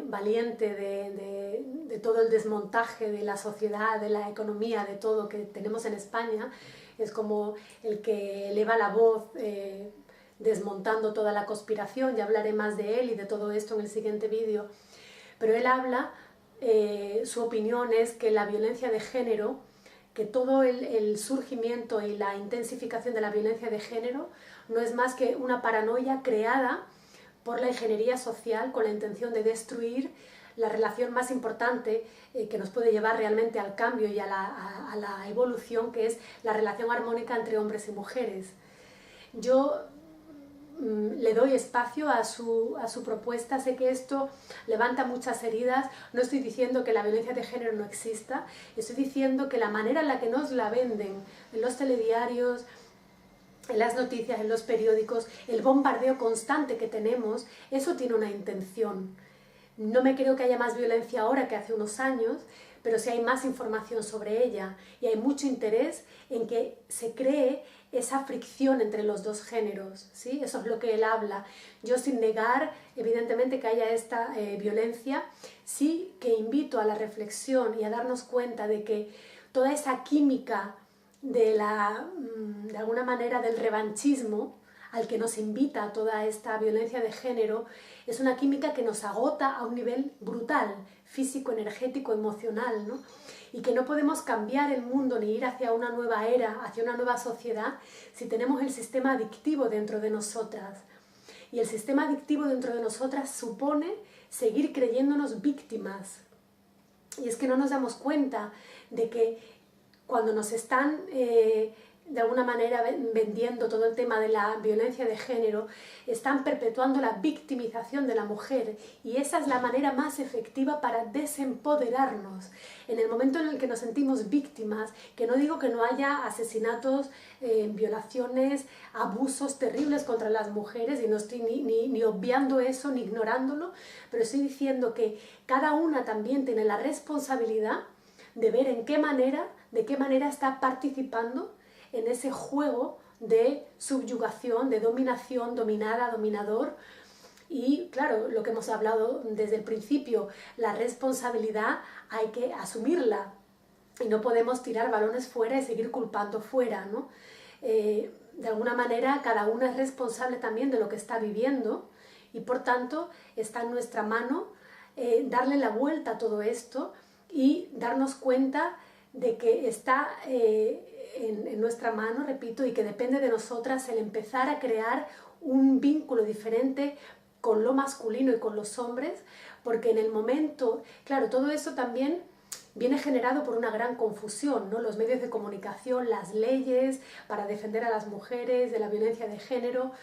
valiente de todo el desmontaje de la sociedad, de la economía, de todo que tenemos en España. Es como el que eleva la voz desmontando toda la conspiración. Ya hablaré más de él y de todo esto en el siguiente vídeo. Pero él habla, su opinión es que la violencia de género, que todo el surgimiento y la intensificación de la violencia de género no es más que una paranoia creada por la ingeniería social con la intención de destruir la relación más importante que nos puede llevar realmente al cambio y a la evolución, que es la relación armónica entre hombres y mujeres. Yo le doy espacio a su propuesta. Sé que esto levanta muchas heridas. No estoy diciendo que la violencia de género no exista, estoy diciendo que la manera en la que nos la venden en los telediarios, en las noticias, en los periódicos, el bombardeo constante que tenemos, eso tiene una intención. No me creo que haya más violencia ahora que hace unos años, pero sí hay más información sobre ella y hay mucho interés en que se cree esa fricción entre los dos géneros, ¿sí? Eso es lo que él habla. Yo, sin negar, evidentemente, que haya esta violencia, sí que invito a la reflexión y a darnos cuenta de que toda esa química de alguna manera del revanchismo al que nos invita toda esta violencia de género es una química que nos agota a un nivel brutal, físico, energético, emocional, ¿no? Y que no podemos cambiar el mundo ni ir hacia una nueva era, hacia una nueva sociedad, si tenemos el sistema adictivo dentro de nosotras. Y el sistema adictivo dentro de nosotras supone seguir creyéndonos víctimas. Y es que no nos damos cuenta de que cuando nos están de alguna manera vendiendo todo el tema de la violencia de género, están perpetuando la victimización de la mujer, y esa es la manera más efectiva para desempoderarnos. En el momento en el que nos sentimos víctimas, que no digo que no haya asesinatos, violaciones, abusos terribles contra las mujeres, y no estoy ni obviando eso ni ignorándolo, pero estoy diciendo que cada una también tiene la responsabilidad de ver de qué manera está participando en ese juego de subyugación, de dominación, dominada, dominador. Y claro, lo que hemos hablado desde el principio, la responsabilidad hay que asumirla y no podemos tirar balones fuera y seguir culpando fuera, ¿no? De alguna manera cada una es responsable también de lo que está viviendo, y por tanto está en nuestra mano darle la vuelta a todo esto y darnos cuenta de que está en nuestra mano, repito, y que depende de nosotras el empezar a crear un vínculo diferente con lo masculino y con los hombres, porque en el momento, claro, todo eso también viene generado por una gran confusión, ¿no? Los medios de comunicación, las leyes para defender a las mujeres de la violencia de género,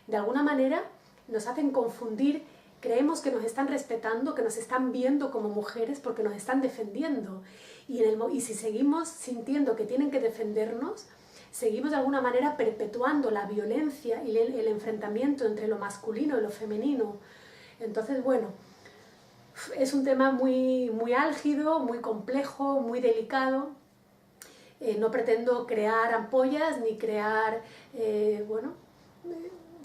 de alguna manera nos hacen confundir. Creemos que nos están respetando, que nos están viendo como mujeres porque nos están defendiendo. Y si seguimos sintiendo que tienen que defendernos, seguimos de alguna manera perpetuando la violencia y el enfrentamiento entre lo masculino y lo femenino. Entonces, bueno, es un tema muy, muy álgido, muy complejo, muy delicado. No pretendo crear ampollas ni crear,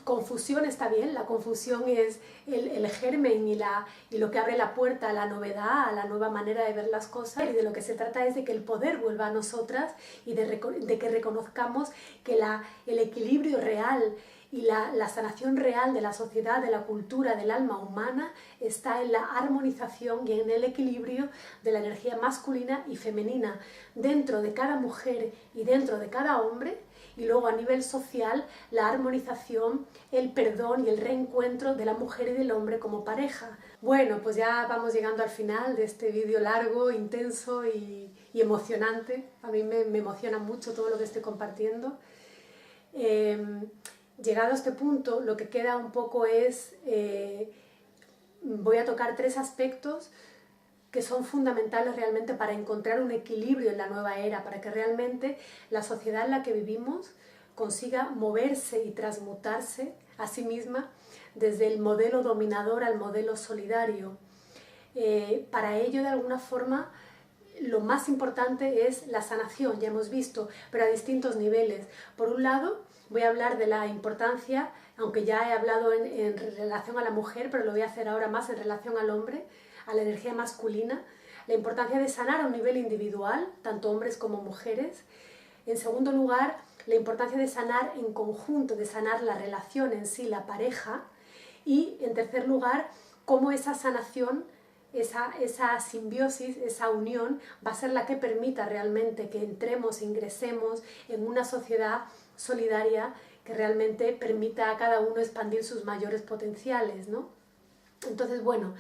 confusión. Está bien, la confusión es el germen y lo que abre la puerta a la novedad, a la nueva manera de ver las cosas, y de lo que se trata es de que el poder vuelva a nosotras y de que reconozcamos que el equilibrio real y la sanación real de la sociedad, de la cultura, del alma humana está en la armonización y en el equilibrio de la energía masculina y femenina dentro de cada mujer y dentro de cada hombre. Y luego a nivel social, la armonización, el perdón y el reencuentro de la mujer y del hombre como pareja. Bueno, pues ya vamos llegando al final de este vídeo largo, intenso y emocionante. A mí me emociona mucho todo lo que estoy compartiendo. Llegado a este punto, lo que queda un poco es, voy a tocar 3 aspectos que son fundamentales realmente para encontrar un equilibrio en la nueva era, para que realmente la sociedad en la que vivimos consiga moverse y transmutarse a sí misma desde el modelo dominador al modelo solidario. Para ello, de alguna forma, lo más importante es la sanación, ya hemos visto, pero a distintos niveles. Por un lado, voy a hablar de la importancia, aunque ya he hablado en relación a la mujer, pero lo voy a hacer ahora más en relación al hombre, a la energía masculina, la importancia de sanar a un nivel individual, tanto hombres como mujeres. En segundo lugar, la importancia de sanar en conjunto, de sanar la relación en sí, la pareja. Y en tercer lugar, cómo esa sanación, esa simbiosis, esa unión va a ser la que permita realmente que ingresemos en una sociedad solidaria que realmente permita a cada uno expandir sus mayores potenciales, ¿no? Entonces, bueno,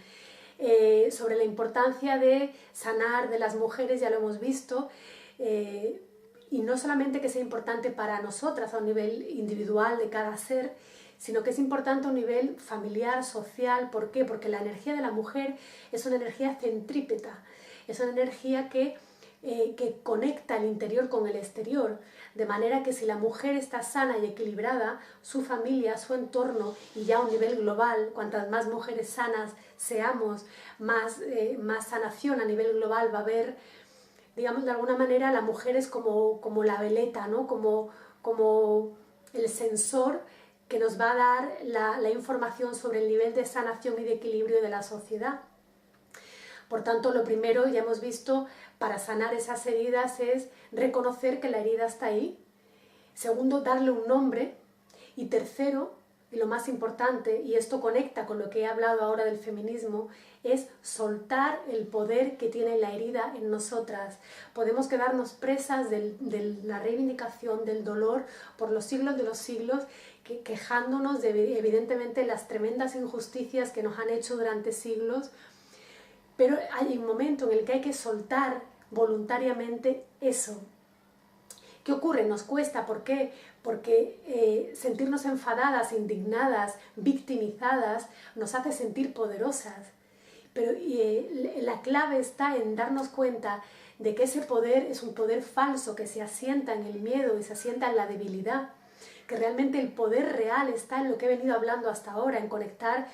sobre la importancia de sanar de las mujeres ya lo hemos visto, y no solamente que sea importante para nosotras a un nivel individual de cada ser, sino que es importante a un nivel familiar, social. ¿Por qué? Porque la energía de la mujer es una energía centrípeta, es una energía que conecta el interior con el exterior, de manera que si la mujer está sana y equilibrada, su familia, su entorno y ya a un nivel global, cuantas más mujeres sanas seamos, más sanación a nivel global va a haber. Digamos, de alguna manera la mujer es como la veleta, ¿no? Como el sensor que nos va a dar la información sobre el nivel de sanación y de equilibrio de la sociedad. Por tanto, lo primero, ya hemos visto, para sanar esas heridas es reconocer que la herida está ahí. Segundo, darle un nombre. Y tercero, y lo más importante, y esto conecta con lo que he hablado ahora del feminismo, es soltar el poder que tiene la herida en nosotras. Podemos quedarnos presas de la reivindicación, del dolor por los siglos de los siglos, quejándonos de evidentemente las tremendas injusticias que nos han hecho durante siglos, pero hay un momento en el que hay que soltar voluntariamente eso. ¿Qué ocurre? Nos cuesta. ¿Por qué? Porque sentirnos enfadadas, indignadas, victimizadas, nos hace sentir poderosas. Pero la clave está en darnos cuenta de que ese poder es un poder falso, que se asienta en el miedo y se asienta en la debilidad, que realmente el poder real está en lo que he venido hablando hasta ahora, en conectar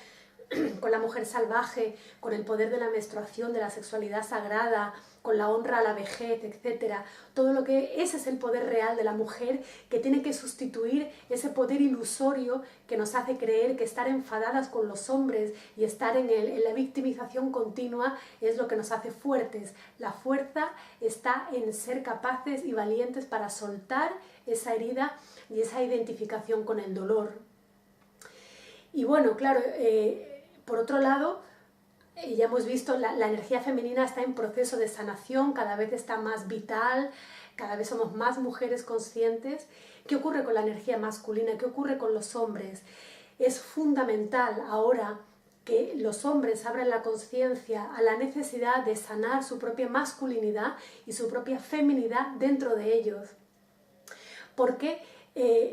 con la mujer salvaje, con el poder de la menstruación, de la sexualidad sagrada, con la honra a la vejez, etc. Todo lo que ese es el poder real de la mujer, que tiene que sustituir ese poder ilusorio que nos hace creer que estar enfadadas con los hombres y estar en la victimización continua es lo que nos hace fuertes. La fuerza está en ser capaces y valientes para soltar esa herida y esa identificación con el dolor. Y bueno, claro, por otro lado, ya hemos visto, la energía femenina está en proceso de sanación, cada vez está más vital, cada vez somos más mujeres conscientes. ¿Qué ocurre con la energía masculina? ¿Qué ocurre con los hombres? Es fundamental ahora que los hombres abran la conciencia a la necesidad de sanar su propia masculinidad y su propia feminidad dentro de ellos. Porque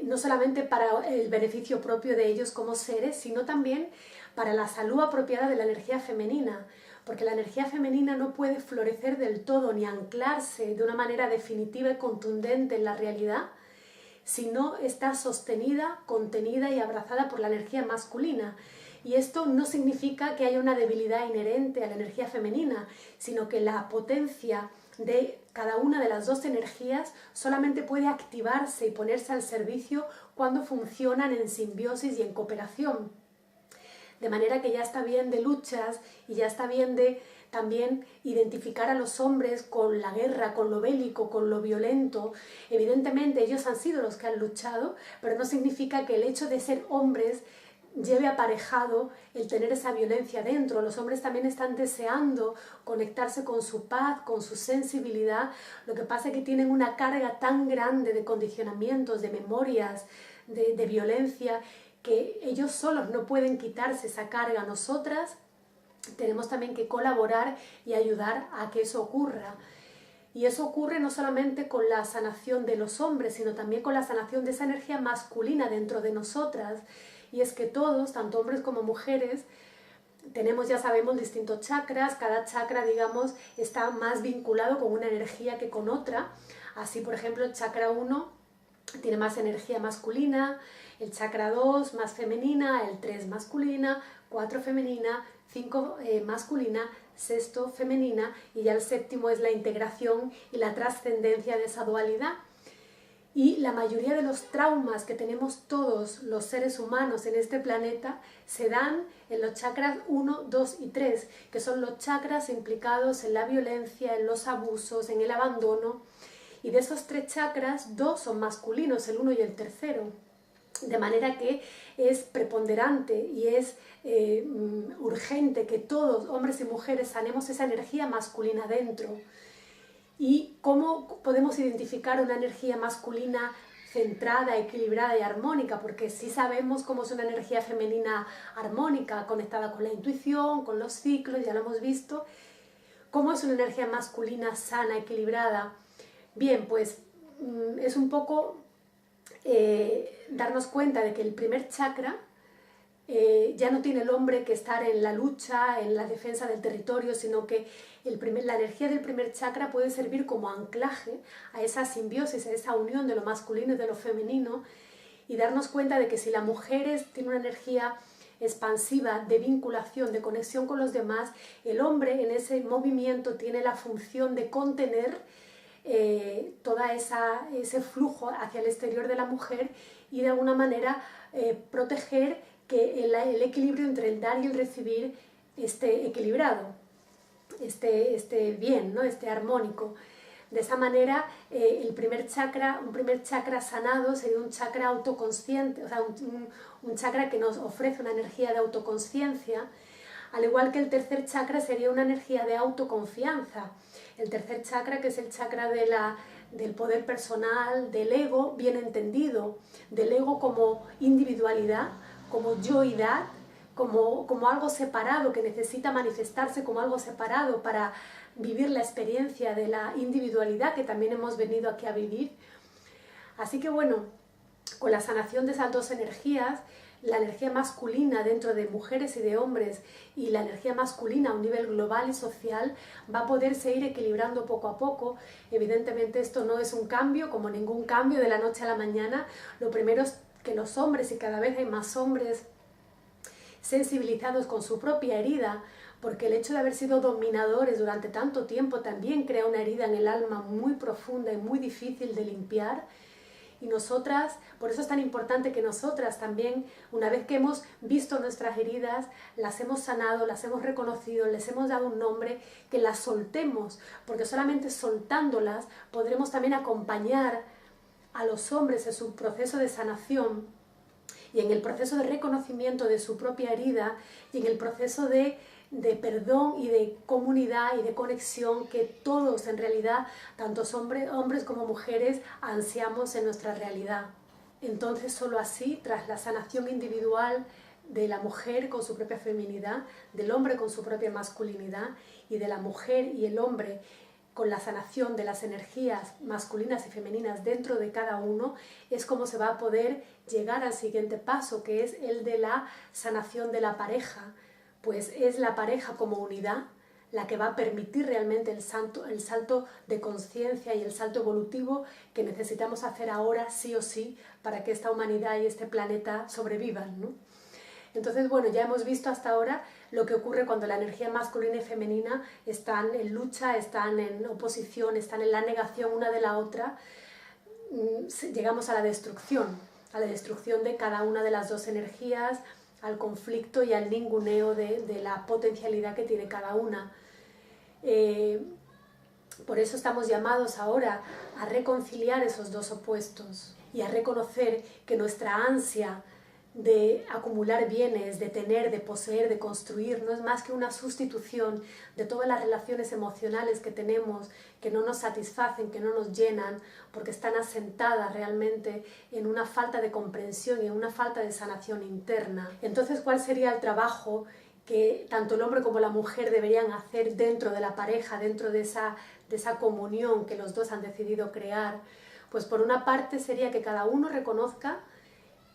no solamente para el beneficio propio de ellos como seres, sino también para la salud apropiada de la energía femenina, porque la energía femenina no puede florecer del todo ni anclarse de una manera definitiva y contundente en la realidad si no está sostenida, contenida y abrazada por la energía masculina. Y esto no significa que haya una debilidad inherente a la energía femenina, sino que la potencia de cada una de las dos energías solamente puede activarse y ponerse al servicio cuando funcionan en simbiosis y en cooperación. De manera que ya está bien de luchas y ya está bien de también identificar a los hombres con la guerra, con lo bélico, con lo violento. Evidentemente ellos han sido los que han luchado, pero no significa que el hecho de ser hombres lleve aparejado el tener esa violencia dentro. Los hombres también están deseando conectarse con su paz, con su sensibilidad. Lo que pasa es que tienen una carga tan grande de condicionamientos, de memorias, de violencia, que ellos solos no pueden quitarse esa carga. Nosotras tenemos también que colaborar y ayudar a que eso ocurra. Y eso ocurre no solamente con la sanación de los hombres, sino también con la sanación de esa energía masculina dentro de nosotras. Y es que todos, tanto hombres como mujeres, tenemos, ya sabemos, distintos chakras. Cada chakra, digamos, está más vinculado con una energía que con otra. Así, por ejemplo, el chakra 1 tiene más energía masculina, el chakra 2 más femenina, el 3 masculina, 4 femenina, 5 masculina, 6 femenina, y ya el 7º es la integración y la trascendencia de esa dualidad. Y la mayoría de los traumas que tenemos todos los seres humanos en este planeta se dan en los chakras 1, 2 y 3, que son los chakras implicados en la violencia, en los abusos, en el abandono. Y de esos 3 chakras, 2 son masculinos, el 1 y el tercero. De manera que es preponderante y es urgente que todos, hombres y mujeres, sanemos esa energía masculina dentro. ¿Y cómo podemos identificar una energía masculina centrada, equilibrada y armónica? Porque sí sabemos cómo es una energía femenina armónica, conectada con la intuición, con los ciclos, ya lo hemos visto. ¿Cómo es una energía masculina sana, equilibrada? Bien, pues es un poco darnos cuenta de que el primer chakra ya no tiene el hombre que estar en la lucha, en la defensa del territorio, sino que la energía del primer chakra puede servir como anclaje a esa simbiosis, a esa unión de lo masculino y de lo femenino, y darnos cuenta de que si la mujer tiene una energía expansiva de vinculación, de conexión con los demás, el hombre en ese movimiento tiene la función de contener todo ese flujo hacia el exterior de la mujer y de alguna manera proteger que el equilibrio entre el dar y el recibir esté equilibrado, esté bien, ¿no? Esté armónico. De esa manera, un primer chakra sanado sería un chakra autoconsciente, o sea, un chakra que nos ofrece una energía de autoconsciencia, al igual que el tercer chakra sería una energía de autoconfianza. El tercer chakra, que es el chakra del poder personal, del ego bien entendido, del ego como individualidad, como yoidad, como algo separado que necesita manifestarse como algo separado para vivir la experiencia de la individualidad que también hemos venido aquí a vivir. Así que bueno, con la sanación de esas 2 energías, la energía masculina dentro de mujeres y de hombres y la energía masculina a un nivel global y social va a poderse ir equilibrando poco a poco. Evidentemente esto no es un cambio, como ningún cambio de la noche a la mañana. Lo primero es que los hombres, y cada vez hay más hombres sensibilizados con su propia herida, porque el hecho de haber sido dominadores durante tanto tiempo también crea una herida en el alma muy profunda y muy difícil de limpiar. Y nosotras, por eso es tan importante que nosotras también, una vez que hemos visto nuestras heridas, las hemos sanado, las hemos reconocido, les hemos dado un nombre, que las soltemos, porque solamente soltándolas podremos también acompañar a los hombres en su proceso de sanación y en el proceso de reconocimiento de su propia herida y en el proceso de perdón y de comunidad y de conexión que todos en realidad, tanto hombres como mujeres, ansiamos en nuestra realidad. Entonces solo así, tras la sanación individual de la mujer con su propia feminidad, del hombre con su propia masculinidad y de la mujer y el hombre con la sanación de las energías masculinas y femeninas dentro de cada uno, es como se va a poder llegar al siguiente paso, que es el de la sanación de la pareja. Pues es la pareja como unidad la que va a permitir realmente el salto de conciencia y el salto evolutivo que necesitamos hacer ahora sí o sí para que esta humanidad y este planeta sobrevivan, ¿no? Entonces, bueno, ya hemos visto hasta ahora lo que ocurre cuando la energía masculina y femenina están en lucha, están en oposición, están en la negación una de la otra. Llegamos a la destrucción de cada una de las 2 energías, al conflicto y al ninguneo de la potencialidad que tiene cada una. Por eso estamos llamados ahora a reconciliar esos 2 opuestos y a reconocer que nuestra ansia de acumular bienes, de tener, de poseer, de construir, no es más que una sustitución de todas las relaciones emocionales que tenemos, que no nos satisfacen, que no nos llenan, porque están asentadas realmente en una falta de comprensión y en una falta de sanación interna. Entonces, ¿cuál sería el trabajo que tanto el hombre como la mujer deberían hacer dentro de la pareja, dentro de esa comunión que los 2 han decidido crear? Pues por una parte sería que cada uno reconozca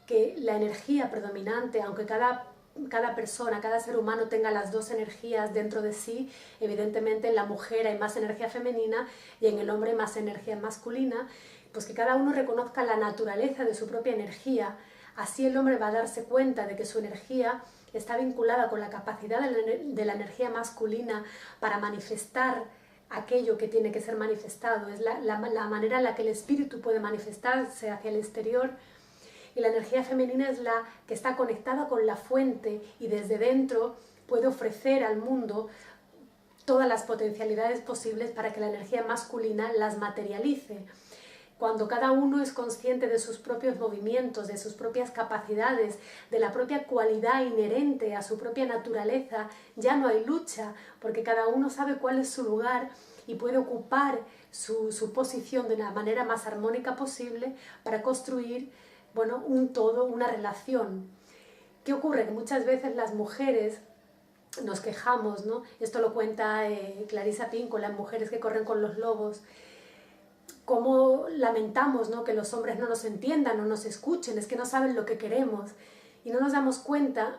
que la energía predominante, aunque cada persona, cada ser humano tenga las 2 energías dentro de sí, evidentemente en la mujer hay más energía femenina y en el hombre más energía masculina, pues que cada uno reconozca la naturaleza de su propia energía. Así el hombre va a darse cuenta de que su energía está vinculada con la capacidad de la energía masculina para manifestar aquello que tiene que ser manifestado, es la manera en la que el espíritu puede manifestarse hacia el exterior, y la energía femenina es la que está conectada con la fuente y desde dentro puede ofrecer al mundo todas las potencialidades posibles para que la energía masculina las materialice. Cuando cada uno es consciente de sus propios movimientos, de sus propias capacidades, de la propia cualidad inherente a su propia naturaleza, ya no hay lucha, porque cada uno sabe cuál es su lugar y puede ocupar su posición de la manera más armónica posible para construir, bueno, un todo, una relación. ¿Qué ocurre? Que muchas veces las mujeres nos quejamos, ¿no? Esto lo cuenta Clarissa Pinkola, las mujeres que corren con los lobos, cómo lamentamos, ¿no?, que los hombres no nos entiendan, no nos escuchen, es que no saben lo que queremos, y no nos damos cuenta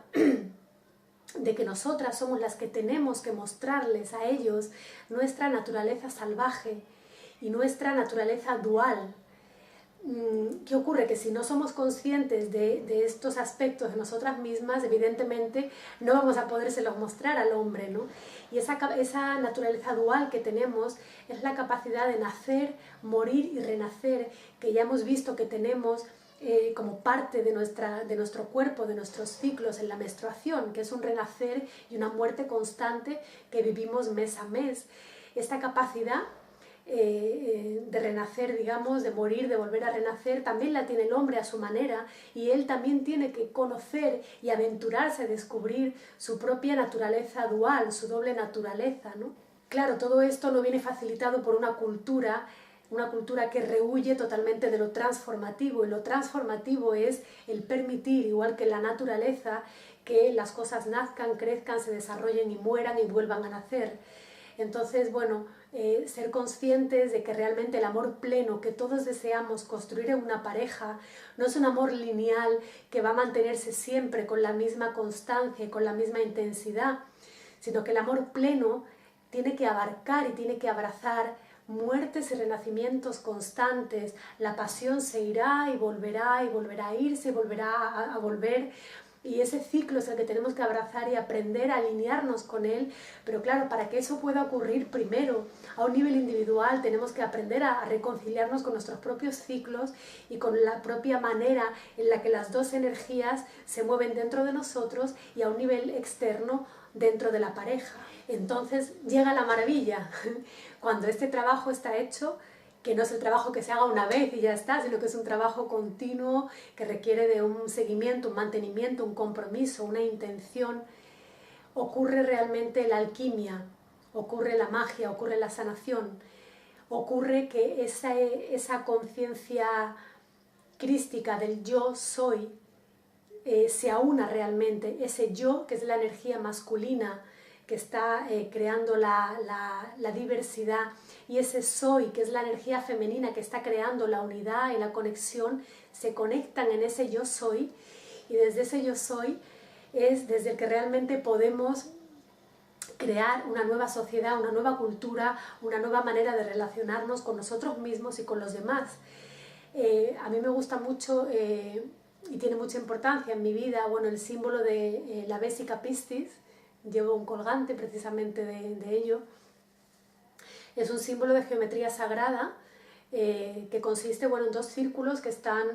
de que nosotras somos las que tenemos que mostrarles a ellos nuestra naturaleza salvaje y nuestra naturaleza dual. ¿Qué ocurre? Que si no somos conscientes de estos aspectos de nosotras mismas, evidentemente no vamos a podérselos mostrar al hombre, ¿no? Y esa naturaleza dual que tenemos es la capacidad de nacer, morir y renacer, que ya hemos visto que tenemos como parte de nuestro cuerpo, de nuestros ciclos en la menstruación, que es un renacer y una muerte constante que vivimos mes a mes. Esta capacidad de renacer, digamos, de morir, de volver a renacer, también la tiene el hombre a su manera, y él también tiene que conocer y aventurarse a descubrir su propia naturaleza dual, su doble naturaleza, ¿no? Claro, todo esto no viene facilitado por una cultura que rehúye totalmente de lo transformativo, y lo transformativo es el permitir, igual que la naturaleza, que las cosas nazcan, crezcan, se desarrollen y mueran y vuelvan a nacer. Entonces, bueno, ser conscientes de que realmente el amor pleno que todos deseamos construir en una pareja no es un amor lineal que va a mantenerse siempre con la misma constancia y con la misma intensidad, sino que el amor pleno tiene que abarcar y tiene que abrazar muertes y renacimientos constantes. La pasión se irá y volverá a irse y volverá a volver. Y ese ciclo es el que tenemos que abrazar y aprender a alinearnos con él, pero claro, para que eso pueda ocurrir primero a un nivel individual tenemos que aprender a reconciliarnos con nuestros propios ciclos y con la propia manera en la que las dos energías se mueven dentro de nosotros y a un nivel externo dentro de la pareja. Entonces llega la maravilla, cuando este trabajo está hecho, que no es el trabajo que se haga una vez y ya está, sino que es un trabajo continuo que requiere de un seguimiento, un mantenimiento, un compromiso, una intención. Ocurre realmente la alquimia, ocurre la magia, ocurre la sanación, ocurre que esa conciencia crística del yo soy se aúna realmente, ese yo que es la energía masculina que está creando la diversidad, y ese soy, que es la energía femenina que está creando la unidad y la conexión, se conectan en ese yo soy, y desde ese yo soy es desde el que realmente podemos crear una nueva sociedad, una nueva cultura, una nueva manera de relacionarnos con nosotros mismos y con los demás. A mí me gusta mucho y tiene mucha importancia en mi vida, bueno, el símbolo de la Vesica Piscis. Llevo un colgante precisamente de ello. Es un símbolo de geometría sagrada que consiste, bueno, en dos círculos que están,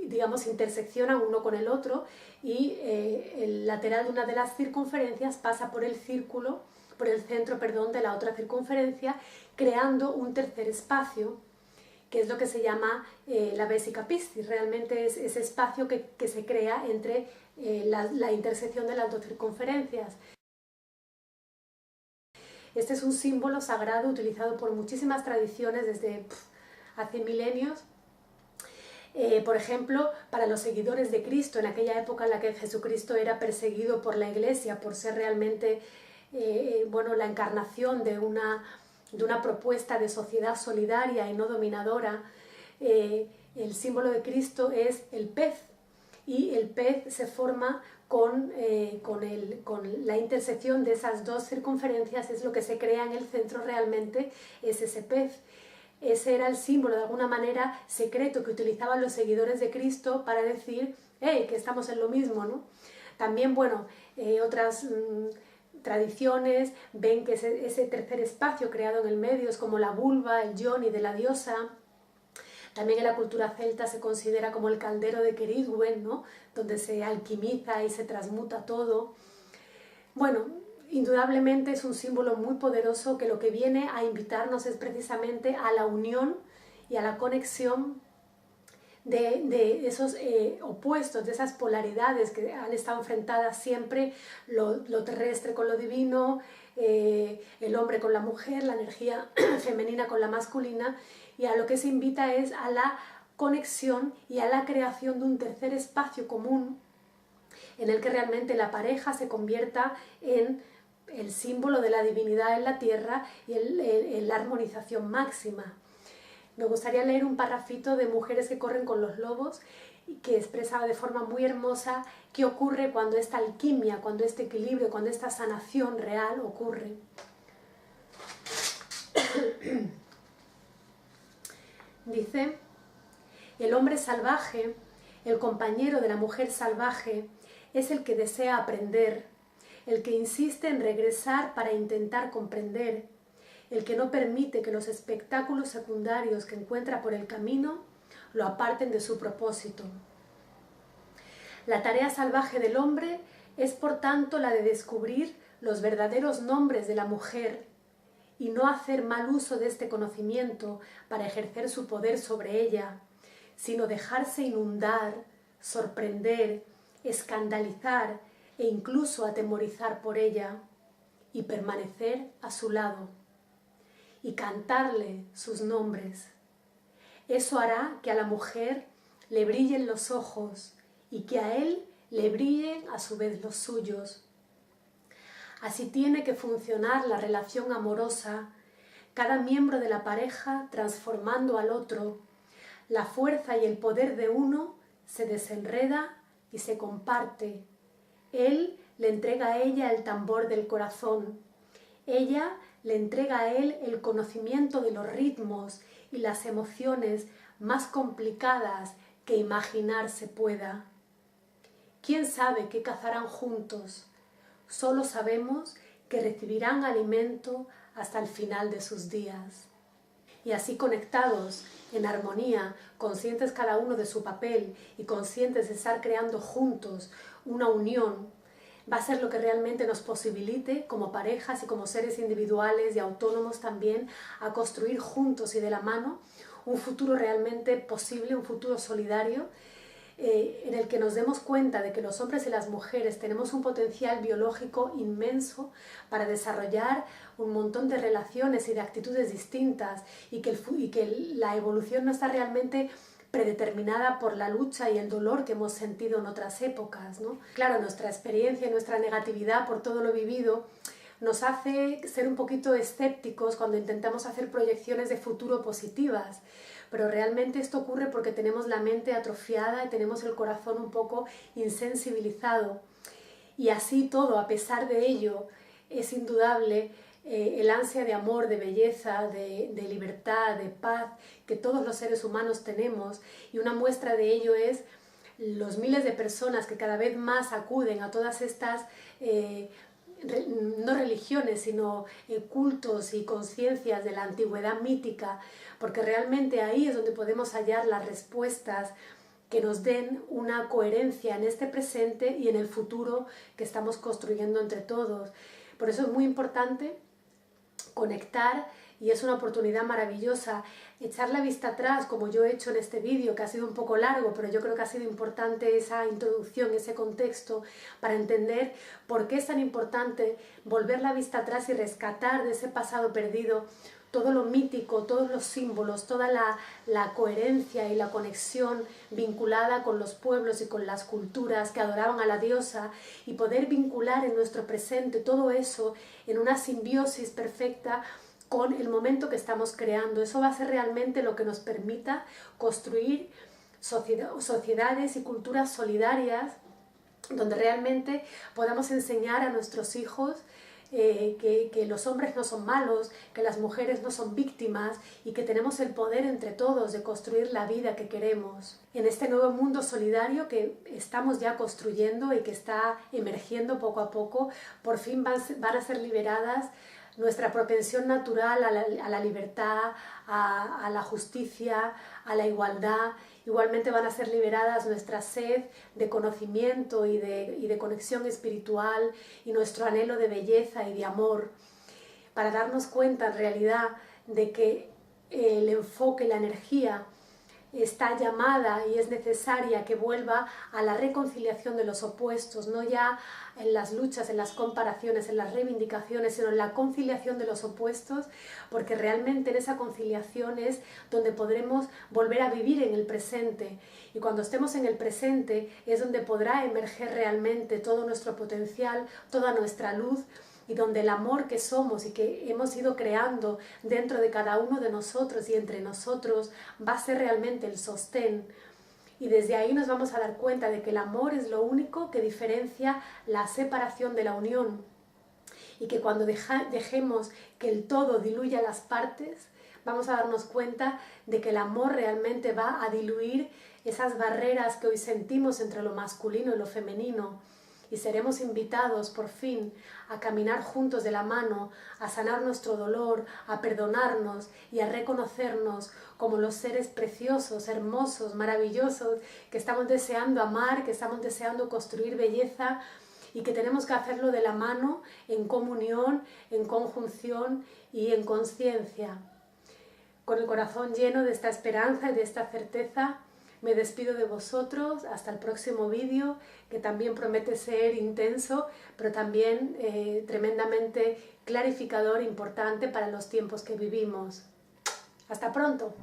digamos, interseccionan uno con el otro, y el lateral de una de las circunferencias pasa por el centro, perdón, de la otra circunferencia, creando un tercer espacio, que es lo que se llama la Vesica Piscis. Realmente es ese espacio que se crea entre la intersección de las dos circunferencias. Este es un símbolo sagrado utilizado por muchísimas tradiciones desde hace milenios. Por ejemplo, para los seguidores de Cristo, en aquella época en la que Jesucristo era perseguido por la Iglesia por ser realmente bueno, la encarnación de una propuesta de sociedad solidaria y no dominadora, el símbolo de Cristo es el pez, y el pez se forma con la intersección de esas dos circunferencias, es lo que se crea en el centro realmente, es ese pez. ese era el símbolo de alguna manera secreto que utilizaban los seguidores de Cristo para decir, hey, que estamos en lo mismo, ¿no? También, bueno, otras tradiciones ven que ese tercer espacio creado en el medio es como la vulva, el yoni de la diosa. También en la cultura celta se considera como el caldero de Queridwen, ¿no? Donde se alquimiza y se transmuta todo. Bueno, indudablemente es un símbolo muy poderoso que lo que viene a invitarnos es precisamente a la unión y a la conexión de esos opuestos, de esas polaridades que han estado enfrentadas siempre, lo terrestre con lo divino, el hombre con la mujer, la energía femenina con la masculina, y a lo que se invita es a la conexión y a la creación de un tercer espacio común en el que realmente la pareja se convierta en el símbolo de la divinidad en la tierra y en la armonización máxima. Me gustaría leer un parrafito de Mujeres que corren con los lobos, que expresa de forma muy hermosa qué ocurre cuando esta alquimia, cuando este equilibrio, cuando esta sanación real ocurre. Dice, el hombre salvaje, el compañero de la mujer salvaje, es el que desea aprender, el que insiste en regresar para intentar comprender, el que no permite que los espectáculos secundarios que encuentra por el camino lo aparten de su propósito. La tarea salvaje del hombre es, por tanto, la de descubrir los verdaderos nombres de la mujer y no hacer mal uso de este conocimiento para ejercer su poder sobre ella, sino dejarse inundar, sorprender, escandalizar e incluso atemorizar por ella y permanecer a su lado y cantarle sus nombres. Eso hará que a la mujer le brillen los ojos y que a él le brillen a su vez los suyos. Así tiene que funcionar la relación amorosa, cada miembro de la pareja transformando al otro. La fuerza y el poder de uno se desenreda y se comparte. Él le entrega a ella el tambor del corazón. Ella le entrega a él el conocimiento de los ritmos y las emociones más complicadas que imaginar se pueda. ¿Quién sabe qué cazarán juntos? Solo sabemos que recibirán alimento hasta el final de sus días. Y así conectados, en armonía, conscientes cada uno de su papel y conscientes de estar creando juntos una unión, va a ser lo que realmente nos posibilite como parejas y como seres individuales y autónomos también a construir juntos y de la mano un futuro realmente posible, un futuro solidario, en el que nos demos cuenta de que los hombres y las mujeres tenemos un potencial biológico inmenso para desarrollar un montón de relaciones y de actitudes distintas y que la evolución no está realmente predeterminada por la lucha y el dolor que hemos sentido en otras épocas, ¿no? Claro, nuestra experiencia y nuestra negatividad por todo lo vivido nos hace ser un poquito escépticos cuando intentamos hacer proyecciones de futuro positivas, pero realmente esto ocurre porque tenemos la mente atrofiada y tenemos el corazón un poco insensibilizado. Y así todo, a pesar de ello, es indudable el ansia de amor, de belleza, de libertad, de paz que todos los seres humanos tenemos, y una muestra de ello es los miles de personas que cada vez más acuden a todas estas no religiones, sino cultos y conciencias de la antigüedad mítica, porque realmente ahí es donde podemos hallar las respuestas que nos den una coherencia en este presente y en el futuro que estamos construyendo entre todos. Por eso es muy importante conectar, y es una oportunidad maravillosa echar la vista atrás, como yo he hecho en este vídeo, que ha sido un poco largo, pero yo creo que ha sido importante esa introducción, ese contexto, para entender por qué es tan importante volver la vista atrás y rescatar de ese pasado perdido todo lo mítico, todos los símbolos, toda la coherencia y la conexión vinculada con los pueblos y con las culturas que adoraban a la diosa, y poder vincular en nuestro presente todo eso en una simbiosis perfecta con el momento que estamos creando. Eso va a ser realmente lo que nos permita construir sociedades y culturas solidarias donde realmente podamos enseñar a nuestros hijos que los hombres no son malos, que las mujeres no son víctimas y que tenemos el poder entre todos de construir la vida que queremos. En este nuevo mundo solidario que estamos ya construyendo y que está emergiendo poco a poco, por fin van a ser liberadas nuestra propensión natural a la libertad, a la justicia, a la igualdad. Igualmente van a ser liberadas nuestra sed de conocimiento y de conexión espiritual y nuestro anhelo de belleza y de amor, para darnos cuenta en realidad de que el enfoque, la energía está llamada y es necesaria que vuelva a la reconciliación de los opuestos, no ya en las luchas, en las comparaciones, en las reivindicaciones, sino en la conciliación de los opuestos, porque realmente en esa conciliación es donde podremos volver a vivir en el presente. Y cuando estemos en el presente es donde podrá emerger realmente todo nuestro potencial, toda nuestra luz, y donde el amor que somos y que hemos ido creando dentro de cada uno de nosotros y entre nosotros va a ser realmente el sostén. Y desde ahí nos vamos a dar cuenta de que el amor es lo único que diferencia la separación de la unión, y que cuando dejemos que el todo diluya las partes, vamos a darnos cuenta de que el amor realmente va a diluir esas barreras que hoy sentimos entre lo masculino y lo femenino, y seremos invitados por fin a caminar juntos de la mano, a sanar nuestro dolor, a perdonarnos y a reconocernos como los seres preciosos, hermosos, maravillosos, que estamos deseando amar, que estamos deseando construir belleza, y que tenemos que hacerlo de la mano, en comunión, en conjunción y en conciencia. Con el corazón lleno de esta esperanza y de esta certeza, me despido de vosotros hasta el próximo vídeo, que también promete ser intenso, pero también tremendamente clarificador, importante para los tiempos que vivimos. ¡Hasta pronto!